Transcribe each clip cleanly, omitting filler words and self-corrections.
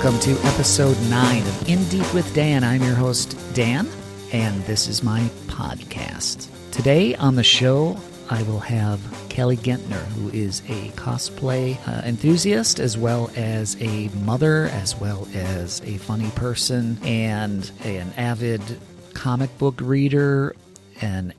welcome to episode 9 of In Deep with Dan. I'm your host, Dan, and this is my podcast. Today on the show, I will have Kelly Guentner, who is a cosplay enthusiast, as well as a mother, as well as a funny person, and an avid comic book reader, and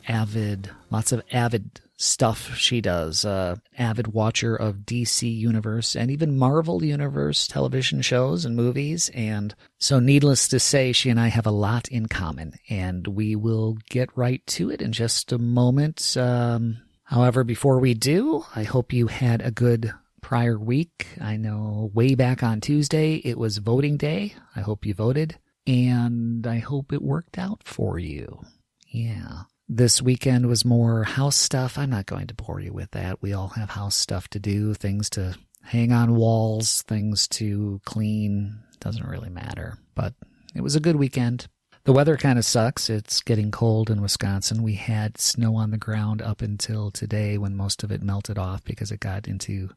lots of avid stuff she does. Avid watcher of DC Universe and even Marvel Universe television shows and movies. And so needless to say, she and I have a lot in common, and we will get right to it in just a moment. However, before we do, I hope you had a good prior week. I know way back on Tuesday, it was voting day. I hope you voted, and I hope it worked out for you. Yeah. This weekend was more house stuff. I'm not going to bore you with that. We all have house stuff to do, things to hang on walls, things to clean. Doesn't really matter, but it was a good weekend. The weather kind of sucks. It's getting cold in Wisconsin. We had snow on the ground up until today when most of it melted off because it got into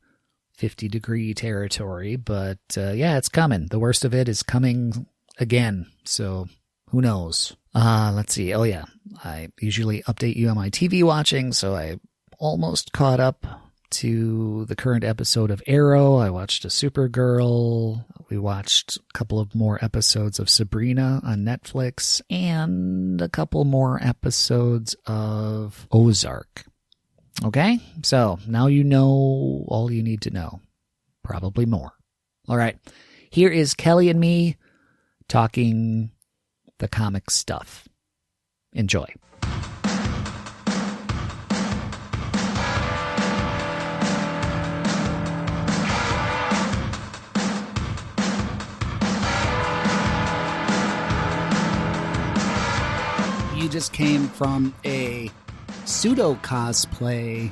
50-degree territory. But yeah, it's coming. The worst of it is coming again. So who knows? Let's see. Oh, yeah. I usually update you on my TV watching, so I almost caught up to the current episode of Arrow. I watched a Supergirl. We watched a couple of more episodes of Sabrina on Netflix and a couple more episodes of Ozark. Okay? So now you know all you need to know. Probably more. All right. Here is Kelly and me talking the comic stuff. Enjoy. You just came from a pseudo cosplay.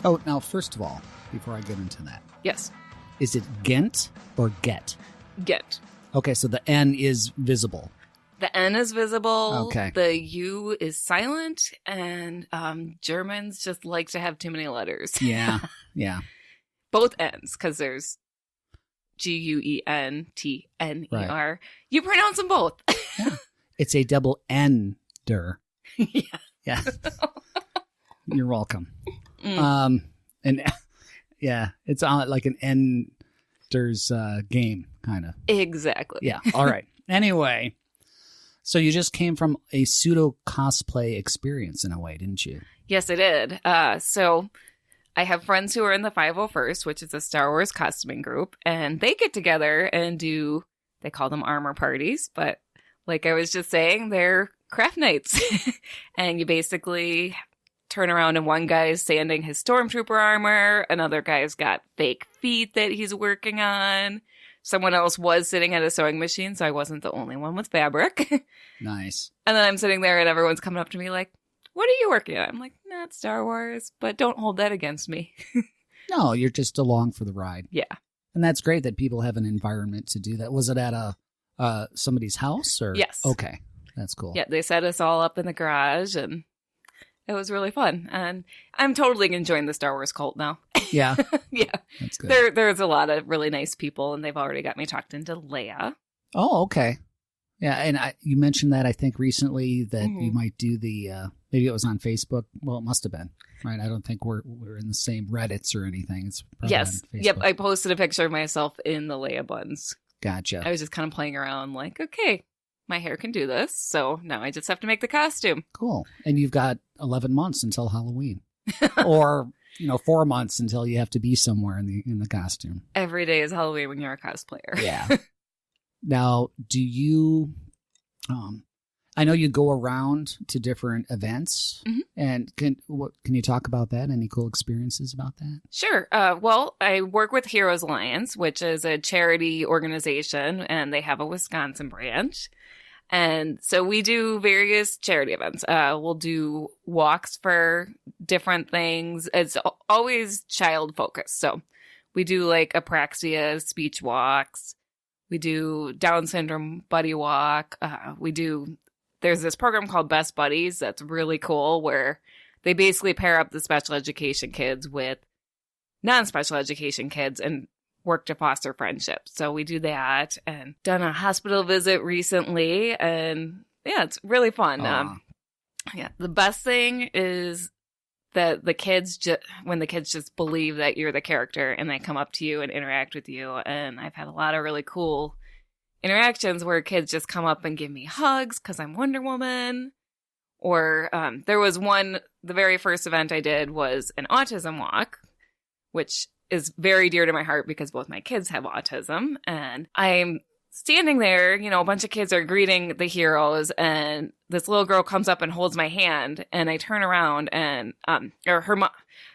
Oh, now, first of all, before I get into that. Yes. Is it Gent or Get? Get. Okay, so the N is visible. The N is visible. Okay. The U is silent, and Germans just like to have too many letters. Yeah, yeah. Both N's, because there's Guentner. Right. You pronounce them both. Yeah. It's a double N-der. Yeah. Yeah. You're welcome. Mm. And yeah, it's like an Ender's game, kind of. Exactly. Yeah. All right. Anyway. So you just came from a pseudo cosplay experience in a way, didn't you? Yes, I did. So I have friends who are in the 501st, which is a Star Wars costuming group, and they get together and they call them armor parties, but like I was just saying, they're craft nights. And you basically turn around and one guy's sanding his stormtrooper armor, another guy's got fake feet that he's working on. Someone else was sitting at a sewing machine, so I wasn't the only one with fabric. Nice. And then I'm sitting there and everyone's coming up to me like, what are you working on? I'm like, not Star Wars, but don't hold that against me. No, you're just along for the ride. Yeah. And that's great that people have an environment to do that. Was it at somebody's house? Or? Yes. Okay. That's cool. Yeah, they set us all up in the garage and it was really fun. And I'm totally enjoying the Star Wars cult now. Yeah. Yeah. That's good. There's a lot of really nice people, and they've already got me talked into Leia. Oh, okay. Yeah, and you mentioned that, I think, recently that you might do maybe it was on Facebook. Well, it must have been, right? I don't think we're in the same Reddits or anything. It's probably yes. on Facebook. Yep, I posted a picture of myself in the Leia buns. Gotcha. I was just kind of playing around like, okay, my hair can do this, so now I just have to make the costume. Cool. And you've got 11 months until Halloween. Or 4 months until you have to be somewhere in the costume. Every day is Halloween when you're a cosplayer. Yeah. Now, do you? I know you go around to different events, and can you talk about that? Any cool experiences about that? Sure. Well, I work with Heroes Alliance, which is a charity organization, and they have a Wisconsin branch. And so we do various charity events. We'll do walks for different things. It's always child focused. So we do like apraxia speech walks. We do Down syndrome buddy walk. There's this program called Best Buddies that's really cool, where they basically pair up the special education kids with non-special education kids and work to foster friendships. So we do that, and done a hospital visit recently, and yeah, it's really fun. Yeah, the best thing is that the kids when the kids just believe that you're the character and they come up to you and interact with you. And I've had a lot of really cool interactions where kids just come up and give me hugs because I'm Wonder Woman. Or there was one, the very first event I did was an autism walk, which is very dear to my heart because both my kids have autism. And I'm standing there, you know, a bunch of kids are greeting the heroes, and this little girl comes up and holds my hand, and I turn around and, or her mom.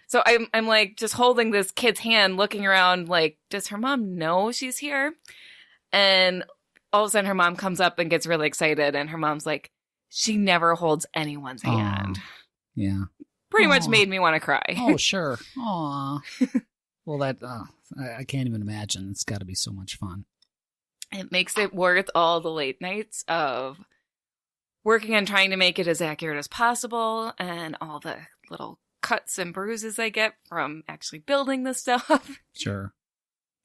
So I'm like just holding this kid's hand, looking around like, does her mom know she's here? And all of a sudden her mom comes up and gets really excited, and her mom's like, she never holds anyone's hand. Yeah. Pretty much made me want to cry. Oh, sure. Aw. Well, that, I can't even imagine. It's got to be so much fun. It makes it worth all the late nights of working on trying to make it as accurate as possible, and all the little cuts and bruises I get from actually building the stuff. Sure.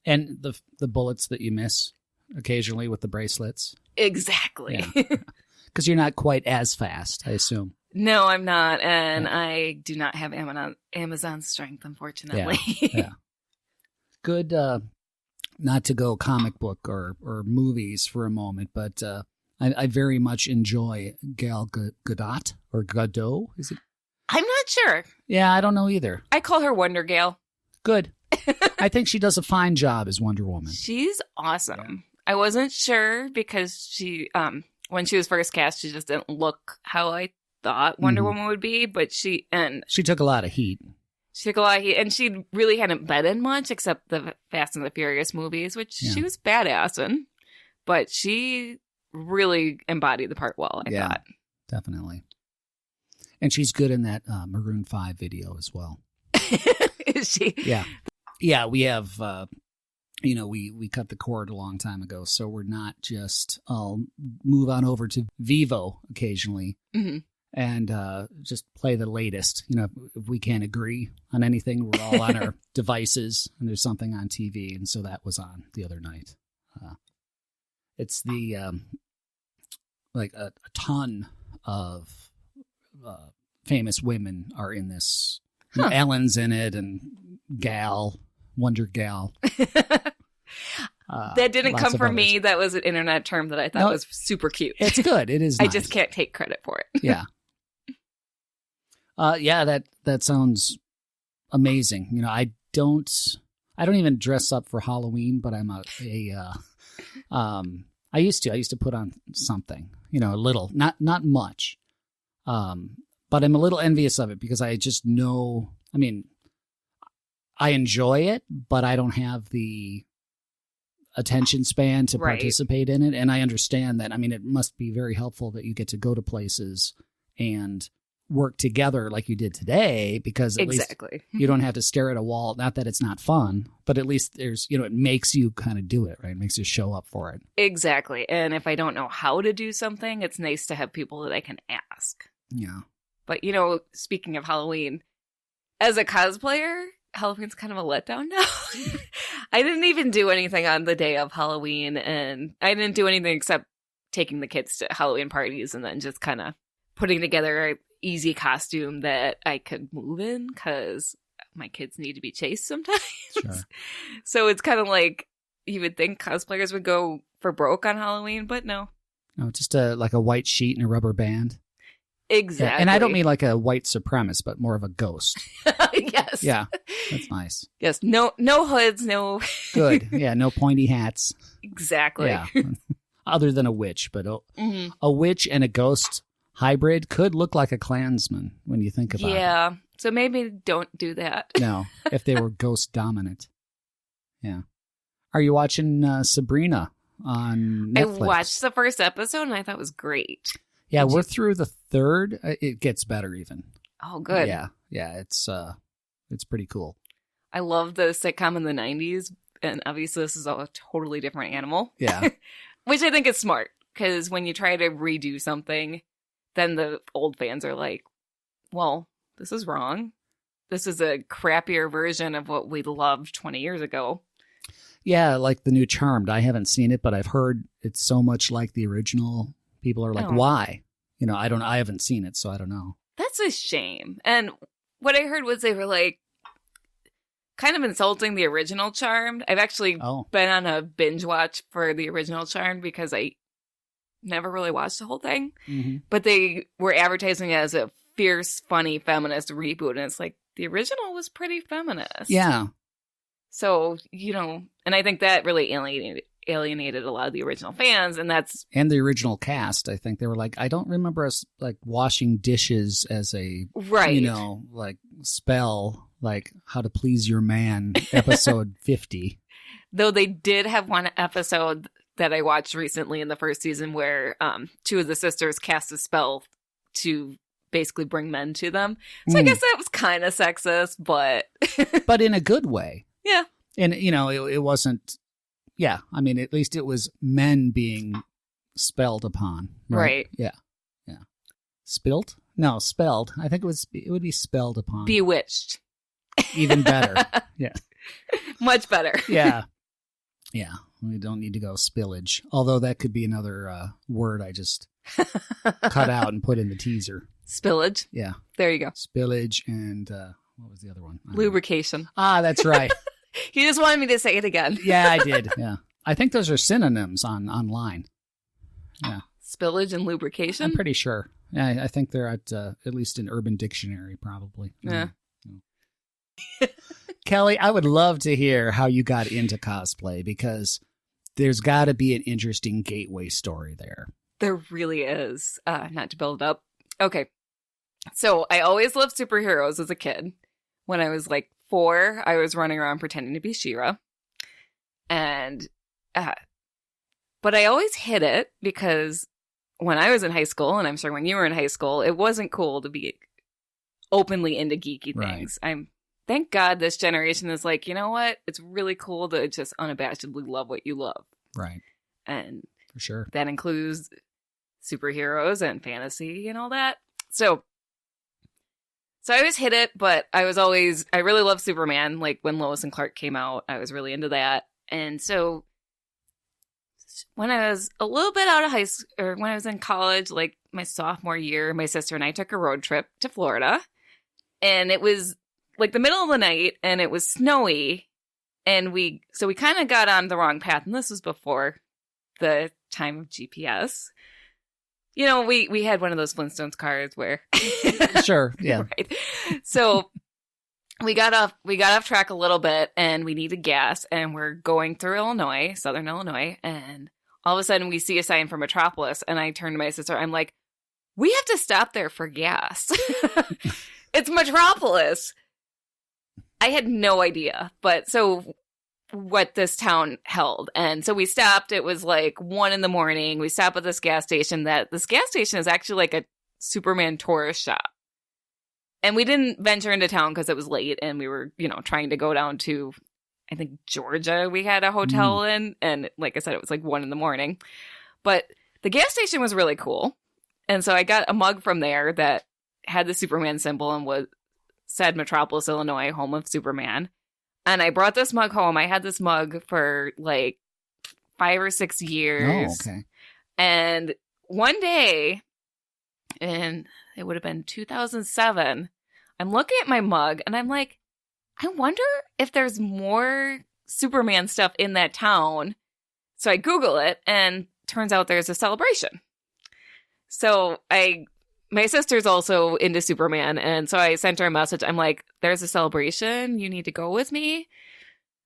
And the bullets that you miss occasionally with the bracelets. Exactly. Because you're not quite as fast, I assume. No, I'm not. And I do not have Amazon strength, unfortunately. Yeah. Good, not to go comic book or movies for a moment, but I very much enjoy Gal Gadot, or Gadot, is it? I'm not sure. Yeah, I don't know either. I call her Wonder Gal. Good. I think she does a fine job as Wonder Woman. She's awesome. Yeah. I wasn't sure because she, when she was first cast, she just didn't look how I thought Wonder Woman would be, but she took a lot of heat. She took a lot of heat, and she really hadn't been in much except the Fast and the Furious movies, which she was badass in, but she really embodied the part well, I thought. Definitely. And she's good in that Maroon 5 video as well. Is she? Yeah. Yeah, we have, we cut the cord a long time ago, so we're not just, I'll move on over to Vivo occasionally and just play the latest. You know, if we can't agree on anything, we're all on our devices, and there's something on TV, and so that was on the other night. It's the, like a ton of famous women are in this. Ellen's in it, and Wonder Gal. That didn't come from me. That was an internet term that I thought was super cute. It's good. It is nice. I just can't take credit for it. Yeah. That sounds amazing. You know, I don't even dress up for Halloween, but I'm I used to put on something, you know, a little, not much. But I'm a little envious of it because I just know, I mean, I enjoy it, but I don't have the attention span to participate in it. And I understand that. I mean, it must be very helpful that you get to go to places and work together like you did today, because at least you don't have to stare at a wall. Not that it's not fun, but at least there's, you know, it makes you kind of do it, right? It makes you show up for it. Exactly. And if I don't know how to do something, it's nice to have people that I can ask. Yeah. But, you know, speaking of Halloween, as a cosplayer, Halloween's kind of a letdown now. I didn't even do anything on the day of Halloween, and I didn't do anything except taking the kids to Halloween parties and then just kind of putting together an easy costume that I could move in because my kids need to be chased sometimes. Sure. So it's kind of like you would think cosplayers would go for broke on Halloween, but no. No, just like a white sheet and a rubber band. Exactly. Yeah, and I don't mean like a white supremacist, but more of a ghost. Yes. Yeah, that's nice. Yes, no hoods, no... Good. Yeah, no pointy hats. Exactly. Yeah. Other than a witch, but a witch and a ghost hybrid could look like a Klansman when you think about it. Yeah, so maybe don't do that. No, if they were ghost dominant. Yeah. Are you watching Sabrina on Netflix? I watched the first episode and I thought it was great. Yeah, we're through the third. It gets better even. Oh, good. Yeah, it's pretty cool. I love the sitcom in the 90s, and obviously this is a totally different animal. Yeah. Which I think is smart, because when you try to redo something, then the old fans are like, well, this is wrong. This is a crappier version of what we loved 20 years ago. Yeah, like the new Charmed. I haven't seen it, but I've heard it's so much like the original. People are like, why? I haven't seen it, so I don't know. That's a shame. And what I heard was they were like kind of insulting the original Charmed. I've actually been on a binge watch for the original Charmed because I never really watched the whole thing. Mm-hmm. But they were advertising it as a fierce, funny, feminist reboot. And it's like, the original was pretty feminist. Yeah. So, and I think that really alienated a lot of the original fans. And the original cast. I think they were like, I don't remember us like washing dishes as a, like spell, like How to Please Your Man, episode 50. Though they did have one episode that I watched recently in the first season where two of the sisters cast a spell to basically bring men to them. So I guess that was kind of sexist, but... but in a good way. Yeah. And, it wasn't... Yeah, I mean, at least it was men being spelled upon. Right? Yeah. Yeah. Spilt? No, spelled. I think it would be spelled upon. Bewitched. Even better. Yeah. Much better. Yeah. Yeah. We don't need to go spillage. Although that could be another word I just cut out and put in the teaser. Spillage? Yeah. There you go. Spillage and what was the other one? Lubrication. Ah, that's right. You just wanted me to say it again. Yeah, I did. Yeah. I think those are synonyms online. Yeah. Spillage and lubrication? I'm pretty sure. Yeah, I think they're at least in Urban Dictionary, probably. Yeah. Kelly, I would love to hear how you got into cosplay because there's got to be an interesting gateway story there. There really is. Not to build up. Okay. So I always loved superheroes as a kid. When I was like 4, I was running around pretending to be She-Ra. And, but I always hid it because when I was in high school, and I'm sure when you were in high school, it wasn't cool to be openly into geeky things. Right. Thank God this generation is like, you know what? It's really cool to just unabashedly love what you love. Right. And for sure. That includes superheroes and fantasy and all that. So I always hit it, but I really loved Superman. Like when Lois and Clark came out, I was really into that. And so when I was a little bit out of high school, or when I was in college, like my sophomore year, my sister and I took a road trip to Florida. And it was like the middle of the night and it was snowy. And we kind of got on the wrong path. And this was before the time of GPS. We had one of those Flintstones cars where sure, yeah. Right. So we got off track a little bit and we needed gas and we're going through Southern Illinois, and all of a sudden we see a sign for Metropolis, and I turn to my sister, I'm like, we have to stop there for gas. It's Metropolis. I had no idea, but so what this town held. And so we stopped. It was like 1 a.m. We stopped at this gas station. This gas station is actually like a Superman tourist shop. And we didn't venture into town because it was late and we were, trying to go down to, I think, Georgia. We had a hotel in. And like I said, it was like 1 a.m. But the gas station was really cool. And so I got a mug from there that had the Superman symbol and said Metropolis, Illinois, home of Superman. And I brought this mug home. I had this mug for like 5 or 6 years. Oh, okay. And one day, and it would have been 2007, I'm looking at my mug and I'm like, I wonder if there's more Superman stuff in that town. So I Google it and turns out there's a celebration. So my sister's also into Superman, and so I sent her a message. I'm like, there's a celebration. You need to go with me.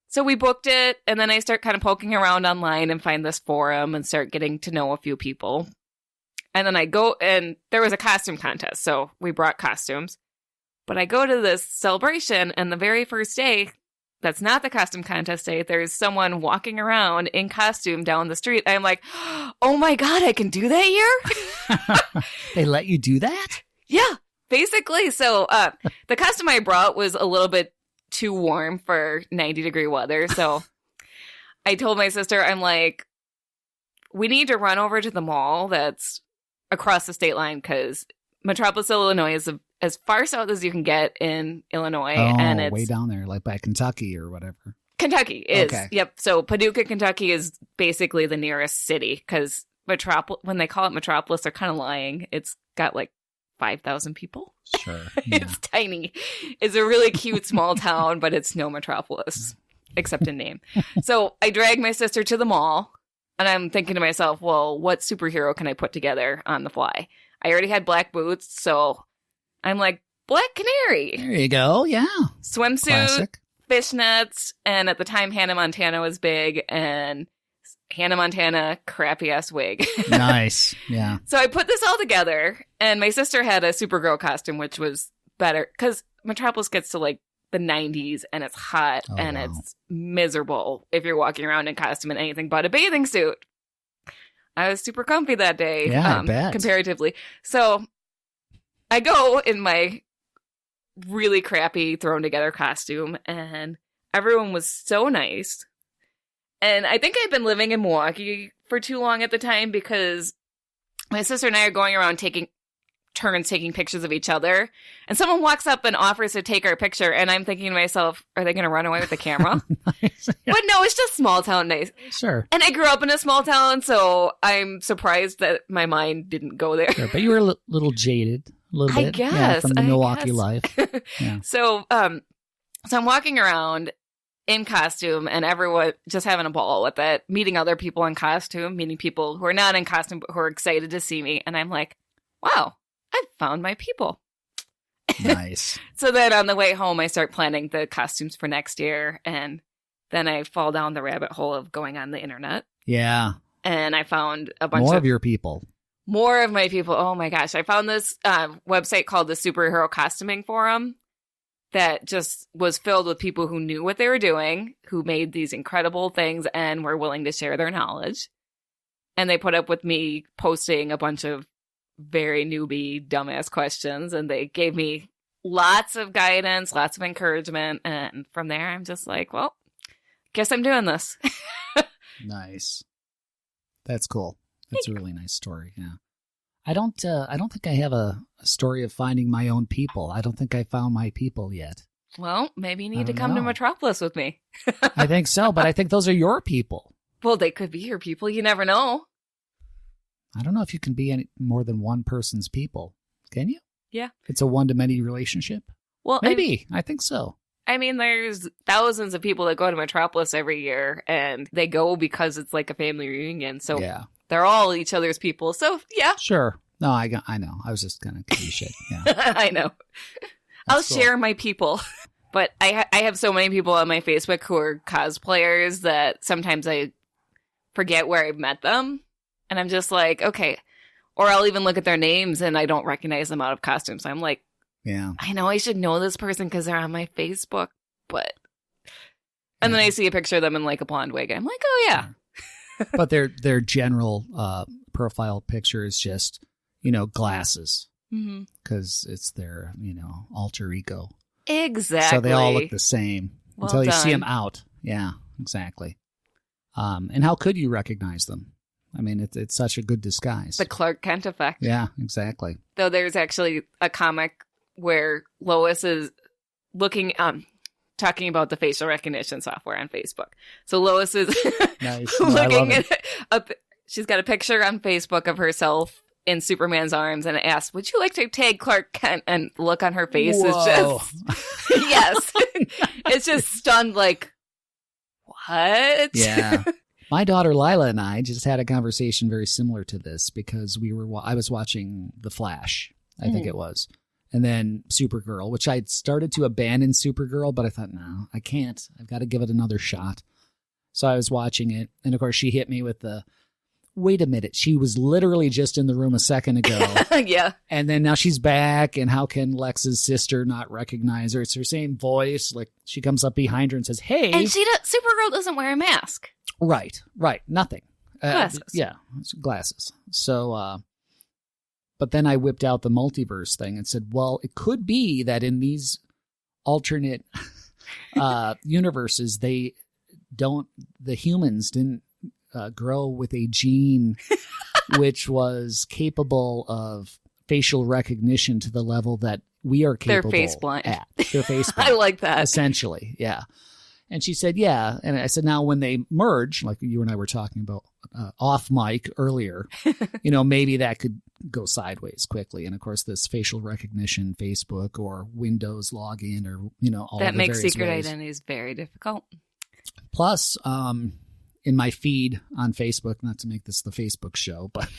So we booked it, and then I start kind of poking around online and find this forum and start getting to know a few people. And then I go, and there was a costume contest, so we brought costumes. But I go to this celebration, and the very first day, that's not the costume contest day, there's someone walking around in costume down the street. I'm like, oh my God, I can do that here? They let you do that? Yeah, basically. So the costume I brought was a little bit too warm for 90-degree weather. So I told my sister, I'm like, we need to run over to the mall that's across the state line because Metropolis, Illinois is as far south as you can get in Illinois. Oh, and it's way down there, like by Kentucky or whatever. Kentucky is. Okay. Yep. So Paducah, Kentucky is basically the nearest city because when they call it Metropolis, they're kind of lying. It's got like 5,000 people. Sure. Yeah. It's tiny. It's a really cute small town, but it's no Metropolis except in name. So I dragged my sister to the mall and I'm thinking to myself, well, what superhero can I put together on the fly? I already had black boots. So I'm like, Black Canary. There you go. Yeah. Swimsuit. Classic. Fishnets, and at the time Hannah Montana was big, and Hannah Montana crappy ass wig. Nice. Yeah. So I put this all together, and my sister had a Supergirl costume, which was better because Metropolis gets to like the 90s and it's hot and it's miserable if you're walking around in costume in anything but a bathing suit. I was super comfy that day. Yeah, I bet. Comparatively. So I go in my really crappy thrown together costume and everyone was so nice. And I think I'd been living in Milwaukee for too long at the time because my sister and I are going around taking turns taking pictures of each other, and someone walks up and offers to take our picture, and I'm thinking to myself, are they going to run away with the camera? Nice. Yeah. But no, it's just small town nice. Sure. And I grew up in a small town, so I'm surprised that my mind didn't go there. Sure, but you were a little jaded. A little bit, I guess. yeah, from the Milwaukee guess. life. Yeah. So I'm walking around in costume and everyone just having a ball with it, meeting other people in costume, meeting people who are not in costume but who are excited to see me. And I'm like, wow, I've found my people. Nice. So then on the way home, I start planning the costumes for next year. And then I fall down the rabbit hole of going on the internet. Yeah. And I found a bunch More of your people. More of my people. Oh my gosh. I found this website called the Superhero Costuming Forum that just was filled with people who knew what they were doing, who made these incredible things and were willing to share their knowledge. And they put up with me posting a bunch of very newbie, dumbass questions. And they gave me lots of guidance, lots of encouragement. And from there, I'm just like, well, guess I'm doing this. Nice. That's cool. That's a really nice story. Yeah. I don't think I have a story of finding my own people. I don't think I found my people yet. Well, maybe you need to come to know. Metropolis with me. I think so, but I think those are your people. Well, they could be your people. You never know. I don't know if you can be any more than one person's people. Can you? Yeah. It's a one-to-many relationship? Well, Maybe. I think so. I mean, there's thousands of people that go to Metropolis every year, and they go because it's like a family reunion. So Yeah. they're all each other's people. So, yeah. Sure. No, I know. I was just kind of cliche. Yeah. I know. I'll cool. share my people. But I have so many people on my Facebook who are cosplayers that sometimes I forget where I've met them. And I'm just like, okay. Or I'll even look at their names and I don't recognize them out of costume. So I'm like, Yeah. I know I should know this person because they're on my Facebook. But... And then I see a picture of them in like a blonde wig. I'm like, oh, yeah. But their general profile picture is just, glasses. Because it's their, alter ego. Exactly. So they all look the same Well until you see done. them out. Yeah, exactly. And how could you recognize them? I mean, it's such a good disguise. The Clark Kent effect. Yeah, exactly. Though there's actually a comic where Lois is looking, talking about the facial recognition software on Facebook. So Lois is Nice. No, I love looking it. at she's got a picture on Facebook of herself in Superman's arms and asks, would you like to tag Clark Kent? And the look on her face is Whoa. just, yes. It's just stunned like, what? Yeah. My daughter Lila and I just had a conversation very similar to this because I was watching The Flash, I think it was. And then Supergirl, which I'd started to abandon Supergirl, but I thought, no, I can't. I've got to give it another shot. So I was watching it. And of course, she hit me with the, wait a minute, she was literally just in the room a second ago. Yeah. And then now she's back. And how can Lex's sister not recognize her? It's her same voice. Like she comes up behind her and says, hey. And Supergirl doesn't wear a mask. Right. Nothing. Glasses. Yeah, it's glasses. So, but then I whipped out the multiverse thing and said, well, it could be that in these alternate universes, the humans didn't grow with a gene which was capable of facial recognition to the level that we are capable They're face blind. at. They're face blind. I like that. Essentially, yeah. And she said, yeah. And I said, now when they merge, like you and I were talking about off mic earlier, maybe that could go sideways quickly. And of course, this facial recognition, Facebook or Windows login or, all that the makes various secret ways. identities very difficult. Plus, in my feed on Facebook, not to make this the Facebook show, but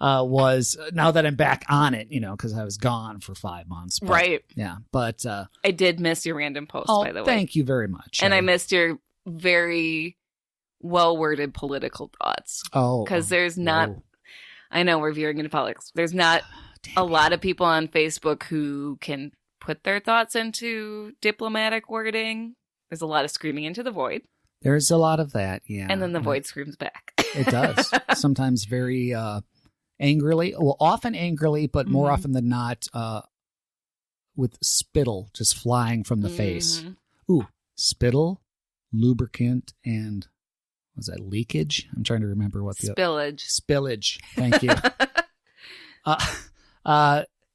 was now that I'm back on it, because I was gone for 5 months. But, right. Yeah. But I did miss your random post, by the way. Thank you very much. And I missed your very well-worded political thoughts. Oh. Because there's not, I know we're veering into politics. There's not a lot of people on Facebook who can put their thoughts into diplomatic wording. There's a lot of screaming into the void. There's a lot of that, yeah. And then the void screams back. It does. Sometimes very angrily. Well, often angrily, but more often than not with spittle just flying from the face. Ooh, spittle, lubricant, and was that leakage? I'm trying to remember what the spillage. Thank you.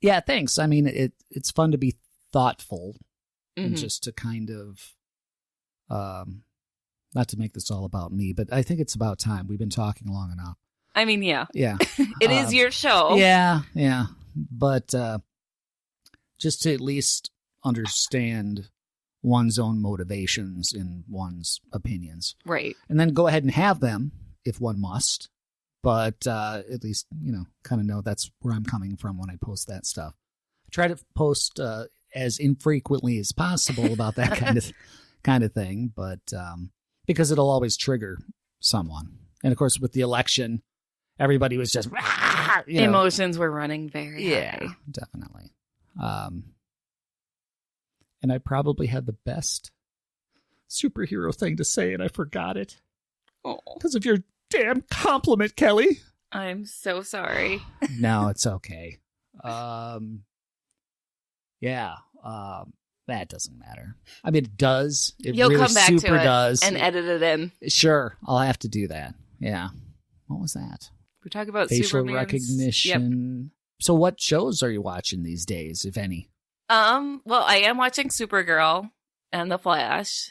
Yeah, thanks. I mean, it's fun to be thoughtful and just to kind of not to make this all about me, but I think it's about time. We've been talking long enough. I mean, yeah. Yeah. It is your show. Yeah. But just to at least understand one's own motivations in one's opinions. Right. And then go ahead and have them if one must. But at least, kind of know that's where I'm coming from when I post that stuff. I try to post as infrequently as possible about that kind of thing, but because it'll always trigger someone. And of course, with the election, everybody was just emotions were running very high. Definitely. And I probably had the best superhero thing to say, and I forgot it because of your damn compliment, Kelly. I'm so sorry. No, it's okay. That doesn't matter. I mean, it does. You'll really come back super to it does. And edit it in. Sure, I'll have to do that. Yeah. What was that? We're talking about facial Superman's recognition. Yep. So, what shows are you watching these days, if any? Well, I am watching Supergirl and The Flash.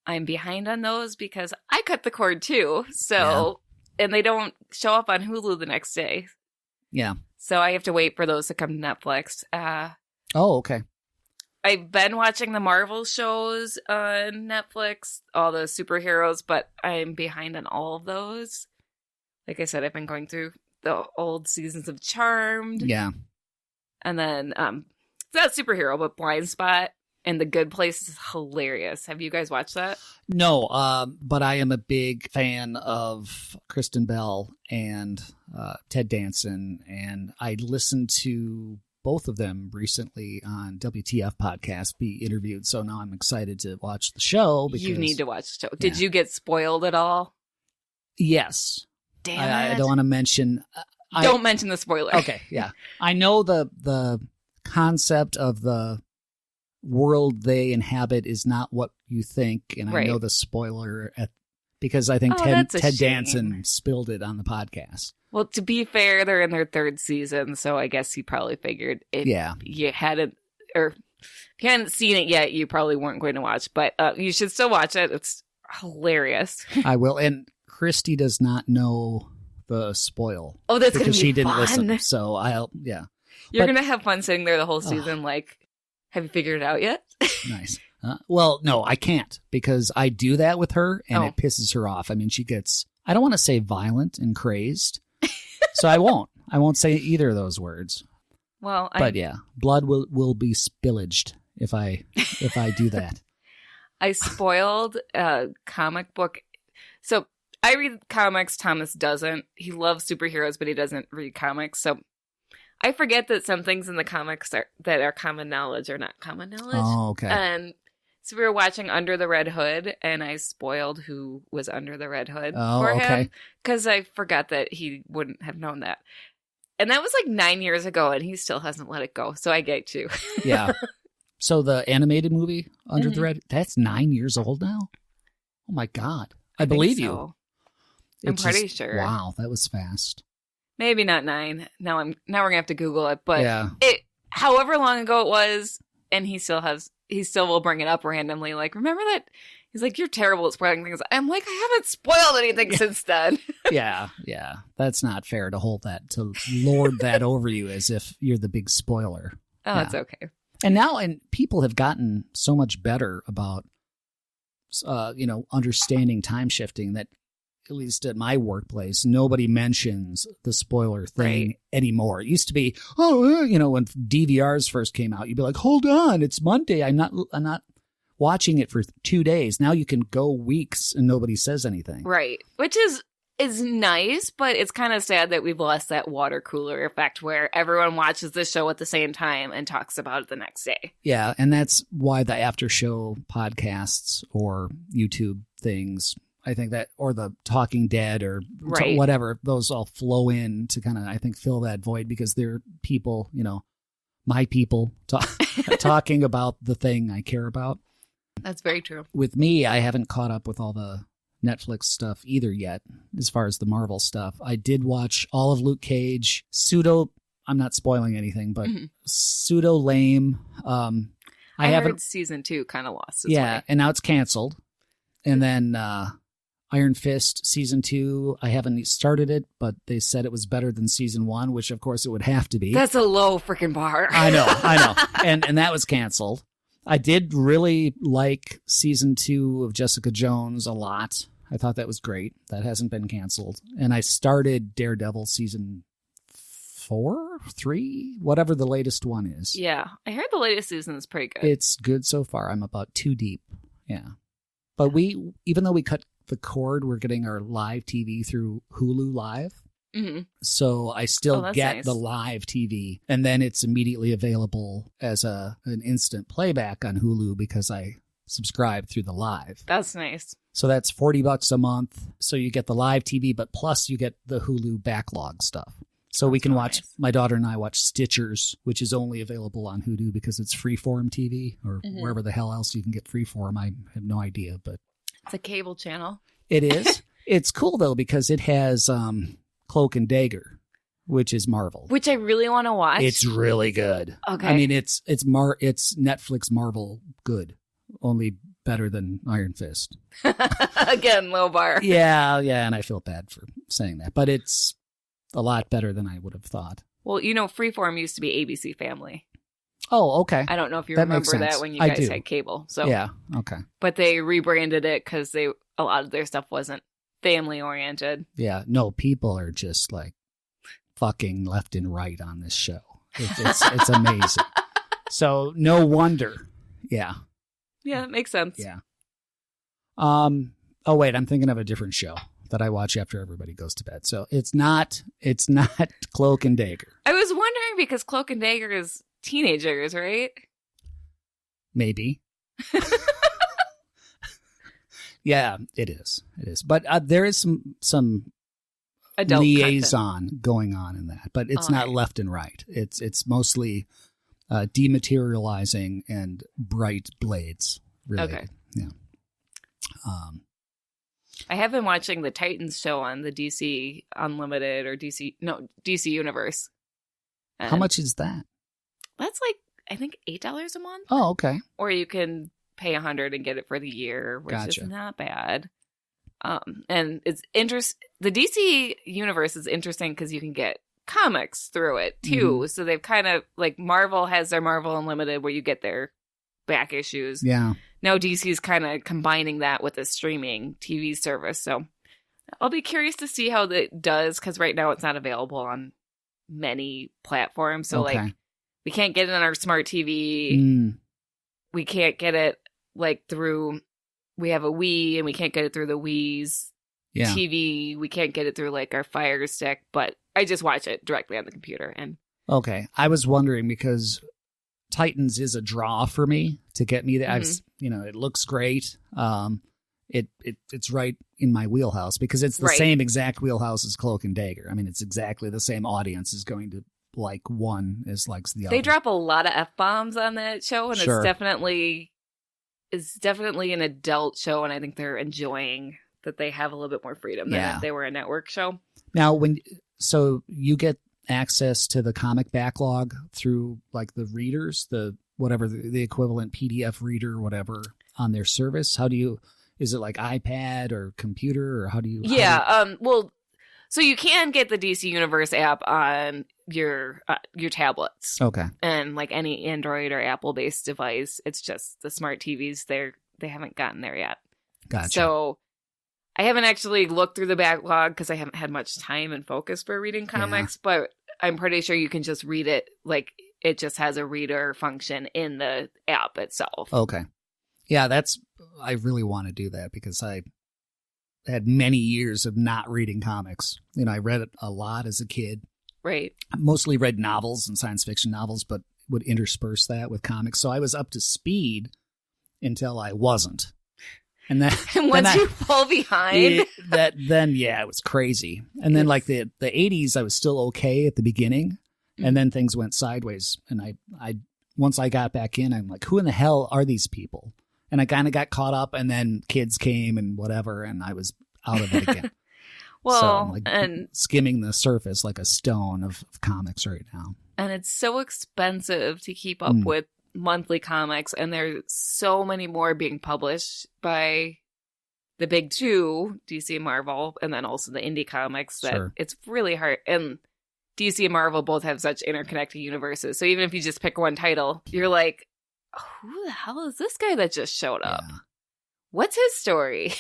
I'm behind on those because I cut the cord too. So, and they don't show up on Hulu the next day. Yeah. So I have to wait for those to come to Netflix. Okay. I've been watching the Marvel shows on Netflix, all the superheroes, but I'm behind on all of those. Like I said, I've been going through the old seasons of Charmed. Yeah. And then, it's not superhero, but Blind Spot and The Good Place is hilarious. Have you guys watched that? No, but I am a big fan of Kristen Bell and Ted Danson, and I listened to both of them recently on WTF podcast be interviewed. So now I'm excited to watch the show. Because, you need to watch the show. Did you get spoiled at all? Yes. Damn it. I don't want to mention. Don't mention the spoiler. Okay. Yeah. I know the concept of the world they inhabit is not what you think. And I know the spoiler because I think Ted Danson spilled it on the podcast. Well, to be fair, they're in their third season, so I guess he probably figured if you hadn't seen it yet, you probably weren't going to watch. But you should still watch it. It's hilarious. I will. And Kristie does not know the spoil. Oh, that's going to be she didn't fun. Listen. So You're going to have fun sitting there the whole season. Like, have you figured it out yet? Nice. Well, no, I can't because I do that with her and it pisses her off. I mean, she gets, I don't want to say violent and crazed. So I won't say either of those words. Well, but blood will be spillaged if I do that. I spoiled a comic book. So I read comics. Thomas doesn't. He loves superheroes, but he doesn't read comics. So I forget that some things in the comics that are common knowledge are not common knowledge. Oh, okay. And so we were watching Under the Red Hood, and I spoiled who was under the Red Hood for him because I forgot that he wouldn't have known that. And that was like 9 years ago, and he still hasn't let it go. So I get you. Yeah. So the animated movie Under the Red, that's 9 years old now? Oh my God. I believe you. I'm pretty sure. Wow, that was fast. Maybe not 9. Now we're gonna have to Google it, but however long ago it was, and he still will bring it up randomly. Like, remember that He's like, you're terrible at spoiling things. I'm like, I haven't spoiled anything since then. Yeah. That's not fair to to lord that over you as if you're the big spoiler. Oh, yeah. It's okay. And people have gotten so much better about, understanding time shifting that, at least at my workplace, nobody mentions the spoiler thing anymore. It used to be, when DVRs first came out, you'd be like, hold on, it's Monday. I'm not watching it for 2 days. Now you can go weeks and nobody says anything. Right. Which is nice, but it's kind of sad that we've lost that water cooler effect where everyone watches the show at the same time and talks about it the next day. Yeah. And that's why the after show podcasts or YouTube things, I think that, or the Talking Dead or whatever, those all flow in to kind of, I think, fill that void because they're people, my people talking about the thing I care about. That's very true. With me, I haven't caught up with all the Netflix stuff either yet, as far as the Marvel stuff. I did watch all of Luke Cage, I'm not spoiling anything, but pseudo lame. I heard season 2 kind of lost its way. And now it's canceled. And then Iron Fist season 2, I haven't started it, but they said it was better than season 1, which of course it would have to be. That's a low freaking bar. I know. And that was canceled. I did really like season 2 of Jessica Jones a lot. I thought that was great. That hasn't been canceled. And I started Daredevil season 4, 3, whatever the latest one is. Yeah, I heard the latest season is pretty good. It's good so far. I'm about 2 deep. Yeah. But even though we cut the cord, we're getting our live TV through Hulu Live. Mm-hmm. So I still get nice. the live TV, and then it's immediately available as an instant playback on Hulu because I subscribe through the live. That's nice. So that's $40 a month. So you get the live TV, but plus you get the Hulu backlog stuff. So we can watch, my daughter and I watch Stitchers, which is only available on Hulu because it's Freeform TV or wherever the hell else you can get Freeform. I have no idea, but it's a cable channel. It is. It's cool though because it has Cloak and Dagger, which is Marvel, which I really want to watch. It's really good. Okay, I mean it's Netflix Marvel good, only better than Iron Fist. Again, low bar. Yeah, and I feel bad for saying that, but it's a lot better than I would have thought. Well, Freeform used to be ABC Family. Oh, okay. I don't know if you remember that when you guys had cable. So yeah, okay. But they rebranded it because a lot of their stuff wasn't family oriented. Yeah, no, people are just like fucking left and right on this show. It's amazing. So no wonder. Yeah. Yeah, that makes sense. Yeah. Oh wait, I'm thinking of a different show that I watch after everybody goes to bed. So it's not Cloak and Dagger. I was wondering because Cloak and Dagger is teenagers, right? Maybe. Yeah, it is. It is. But there is some adult liaison content going on in that, but it's not left and right. It's mostly dematerializing and bright blades. Really. Okay. Yeah. I have been watching the Titans show on the DC Unlimited or DC Universe. And how much is that? That's like, I think $8 a month. Oh, okay. Or you can pay $100 and get it for the year, which is not bad. And it's the DC Universe is interesting because you can get comics through it too. Mm-hmm. So they've kind of like Marvel has their Marvel Unlimited where you get their back issues. Yeah. Now DC's kind of combining that with a streaming TV service. So I'll be curious to see how that does because right now it's not available on many platforms. So like we can't get it on our smart TV. We can't get it like through. We have a Wii and we can't get it through the Wii's TV. We can't get it through like our Fire Stick, but I just watch it directly on the computer. And okay, I was wondering because Titans is a draw for me to get me there. It looks great. It's right in my wheelhouse because it's the same exact wheelhouse as Cloak and Dagger. I mean, it's exactly the same audience is going to like one as likes the other. They drop a lot of F-bombs on that show, and it's definitely an adult show, and I think they're enjoying that they have a little bit more freedom than if they were a network show. Now, so you get access to the comic backlog through like the readers, the equivalent PDF reader, whatever on their service. How do you Is it like iPad or computer, or how do you? Well, so you can get the DC Universe app on your tablets. Okay. And like any Android or Apple based device, it's just the smart TVs. They haven't gotten there yet. Gotcha. So I haven't actually looked through the backlog because I haven't had much time and focus for reading comics, but I'm pretty sure you can just read it. Like it just has a reader function in the app itself. Okay. Yeah, I really want to do that because I had many years of not reading comics. I read it a lot as a kid. Right. I mostly read novels and science fiction novels, but would intersperse that with comics. So I was up to speed until I wasn't. And then once you fall behind, it was crazy. And then like the 80s, I was still okay at the beginning, and then things went sideways. And I once I got back in, I'm like, who in the hell are these people? And I kind of got caught up, and then kids came and whatever, and I was out of it again. Well, so I'm like skimming the surface like a stone of comics right now. And it's so expensive to keep up with monthly comics, and there's so many more being published by the big two, DC and Marvel, and then also the indie comics, that it's really hard. And DC and Marvel both have such interconnected universes, so even if you just pick one title, you're like, who the hell is this guy that just showed up? What's his story?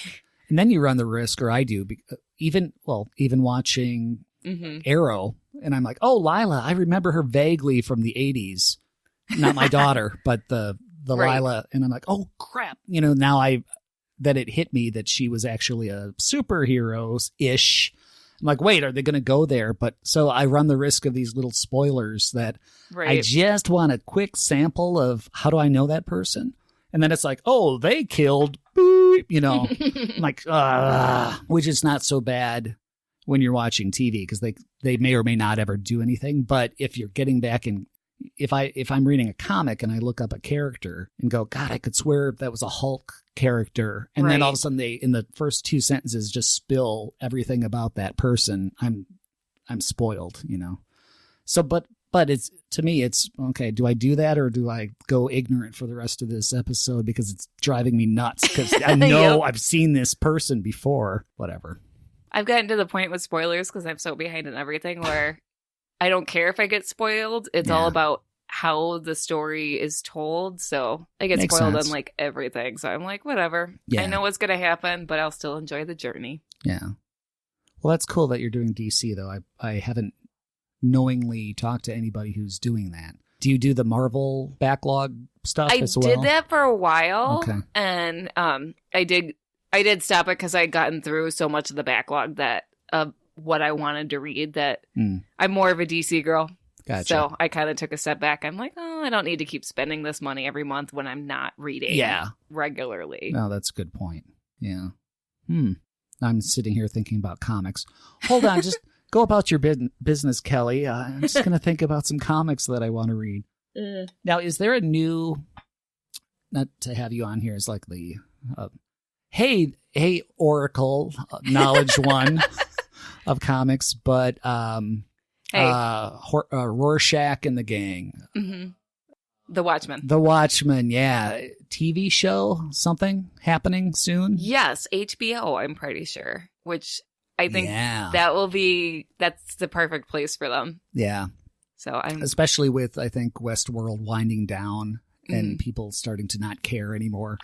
And then you run the risk, or I do, even watching Arrow, and I'm like, oh, Lila, I remember her vaguely from the 80s. Not my daughter, but the Lila. And I'm like, oh, crap. Now that it hit me that she was actually a superhero-ish. I'm like, wait, are they going to go there? But so I run the risk of these little spoilers that I just want a quick sample of how do I know that person? And then it's like, oh, they killed, I'm like, which is not so bad when you're watching TV because they may or may not ever do anything. But if you're getting back in, if I'm reading a comic and I look up a character and go, God, I could swear that was a Hulk character, and then all of a sudden they, in the first two sentences, just spill everything about that person, I'm spoiled, So, but it's, to me, it's okay. Do I do that, or do I go ignorant for the rest of this episode because it's driving me nuts? Because I know I've seen this person before. Whatever. I've gotten to the point with spoilers because I'm so behind in everything where I don't care if I get spoiled. It's all about how the story is told. So I get spoiled on like everything. So I'm like, whatever. Yeah. I know what's going to happen, but I'll still enjoy the journey. Yeah. Well, that's cool that you're doing DC, though. I haven't knowingly talked to anybody who's doing that. Do you do the Marvel backlog stuff as well? I did that for a while. Okay. And I did stop it because I had gotten through so much of the backlog that what I wanted to read that I'm more of a DC girl. Gotcha. So I kind of took a step back. I'm like, oh, I don't need to keep spending this money every month when I'm not reading regularly. No, that's a good point. Yeah. I'm sitting here thinking about comics. Hold on, just go about your business, Kelly. I'm just going to think about some comics that I want to read. Now, is there a new, not to have you on here as like the, hey, Oracle, knowledge one of comics, but Rorschach and the gang. Mm-hmm. The Watchmen. The Watchmen, yeah. TV show, something happening soon? Yes, HBO, I'm pretty sure. Which I think that's the perfect place for them. Yeah. So especially with, I think, Westworld winding down and people starting to not care anymore.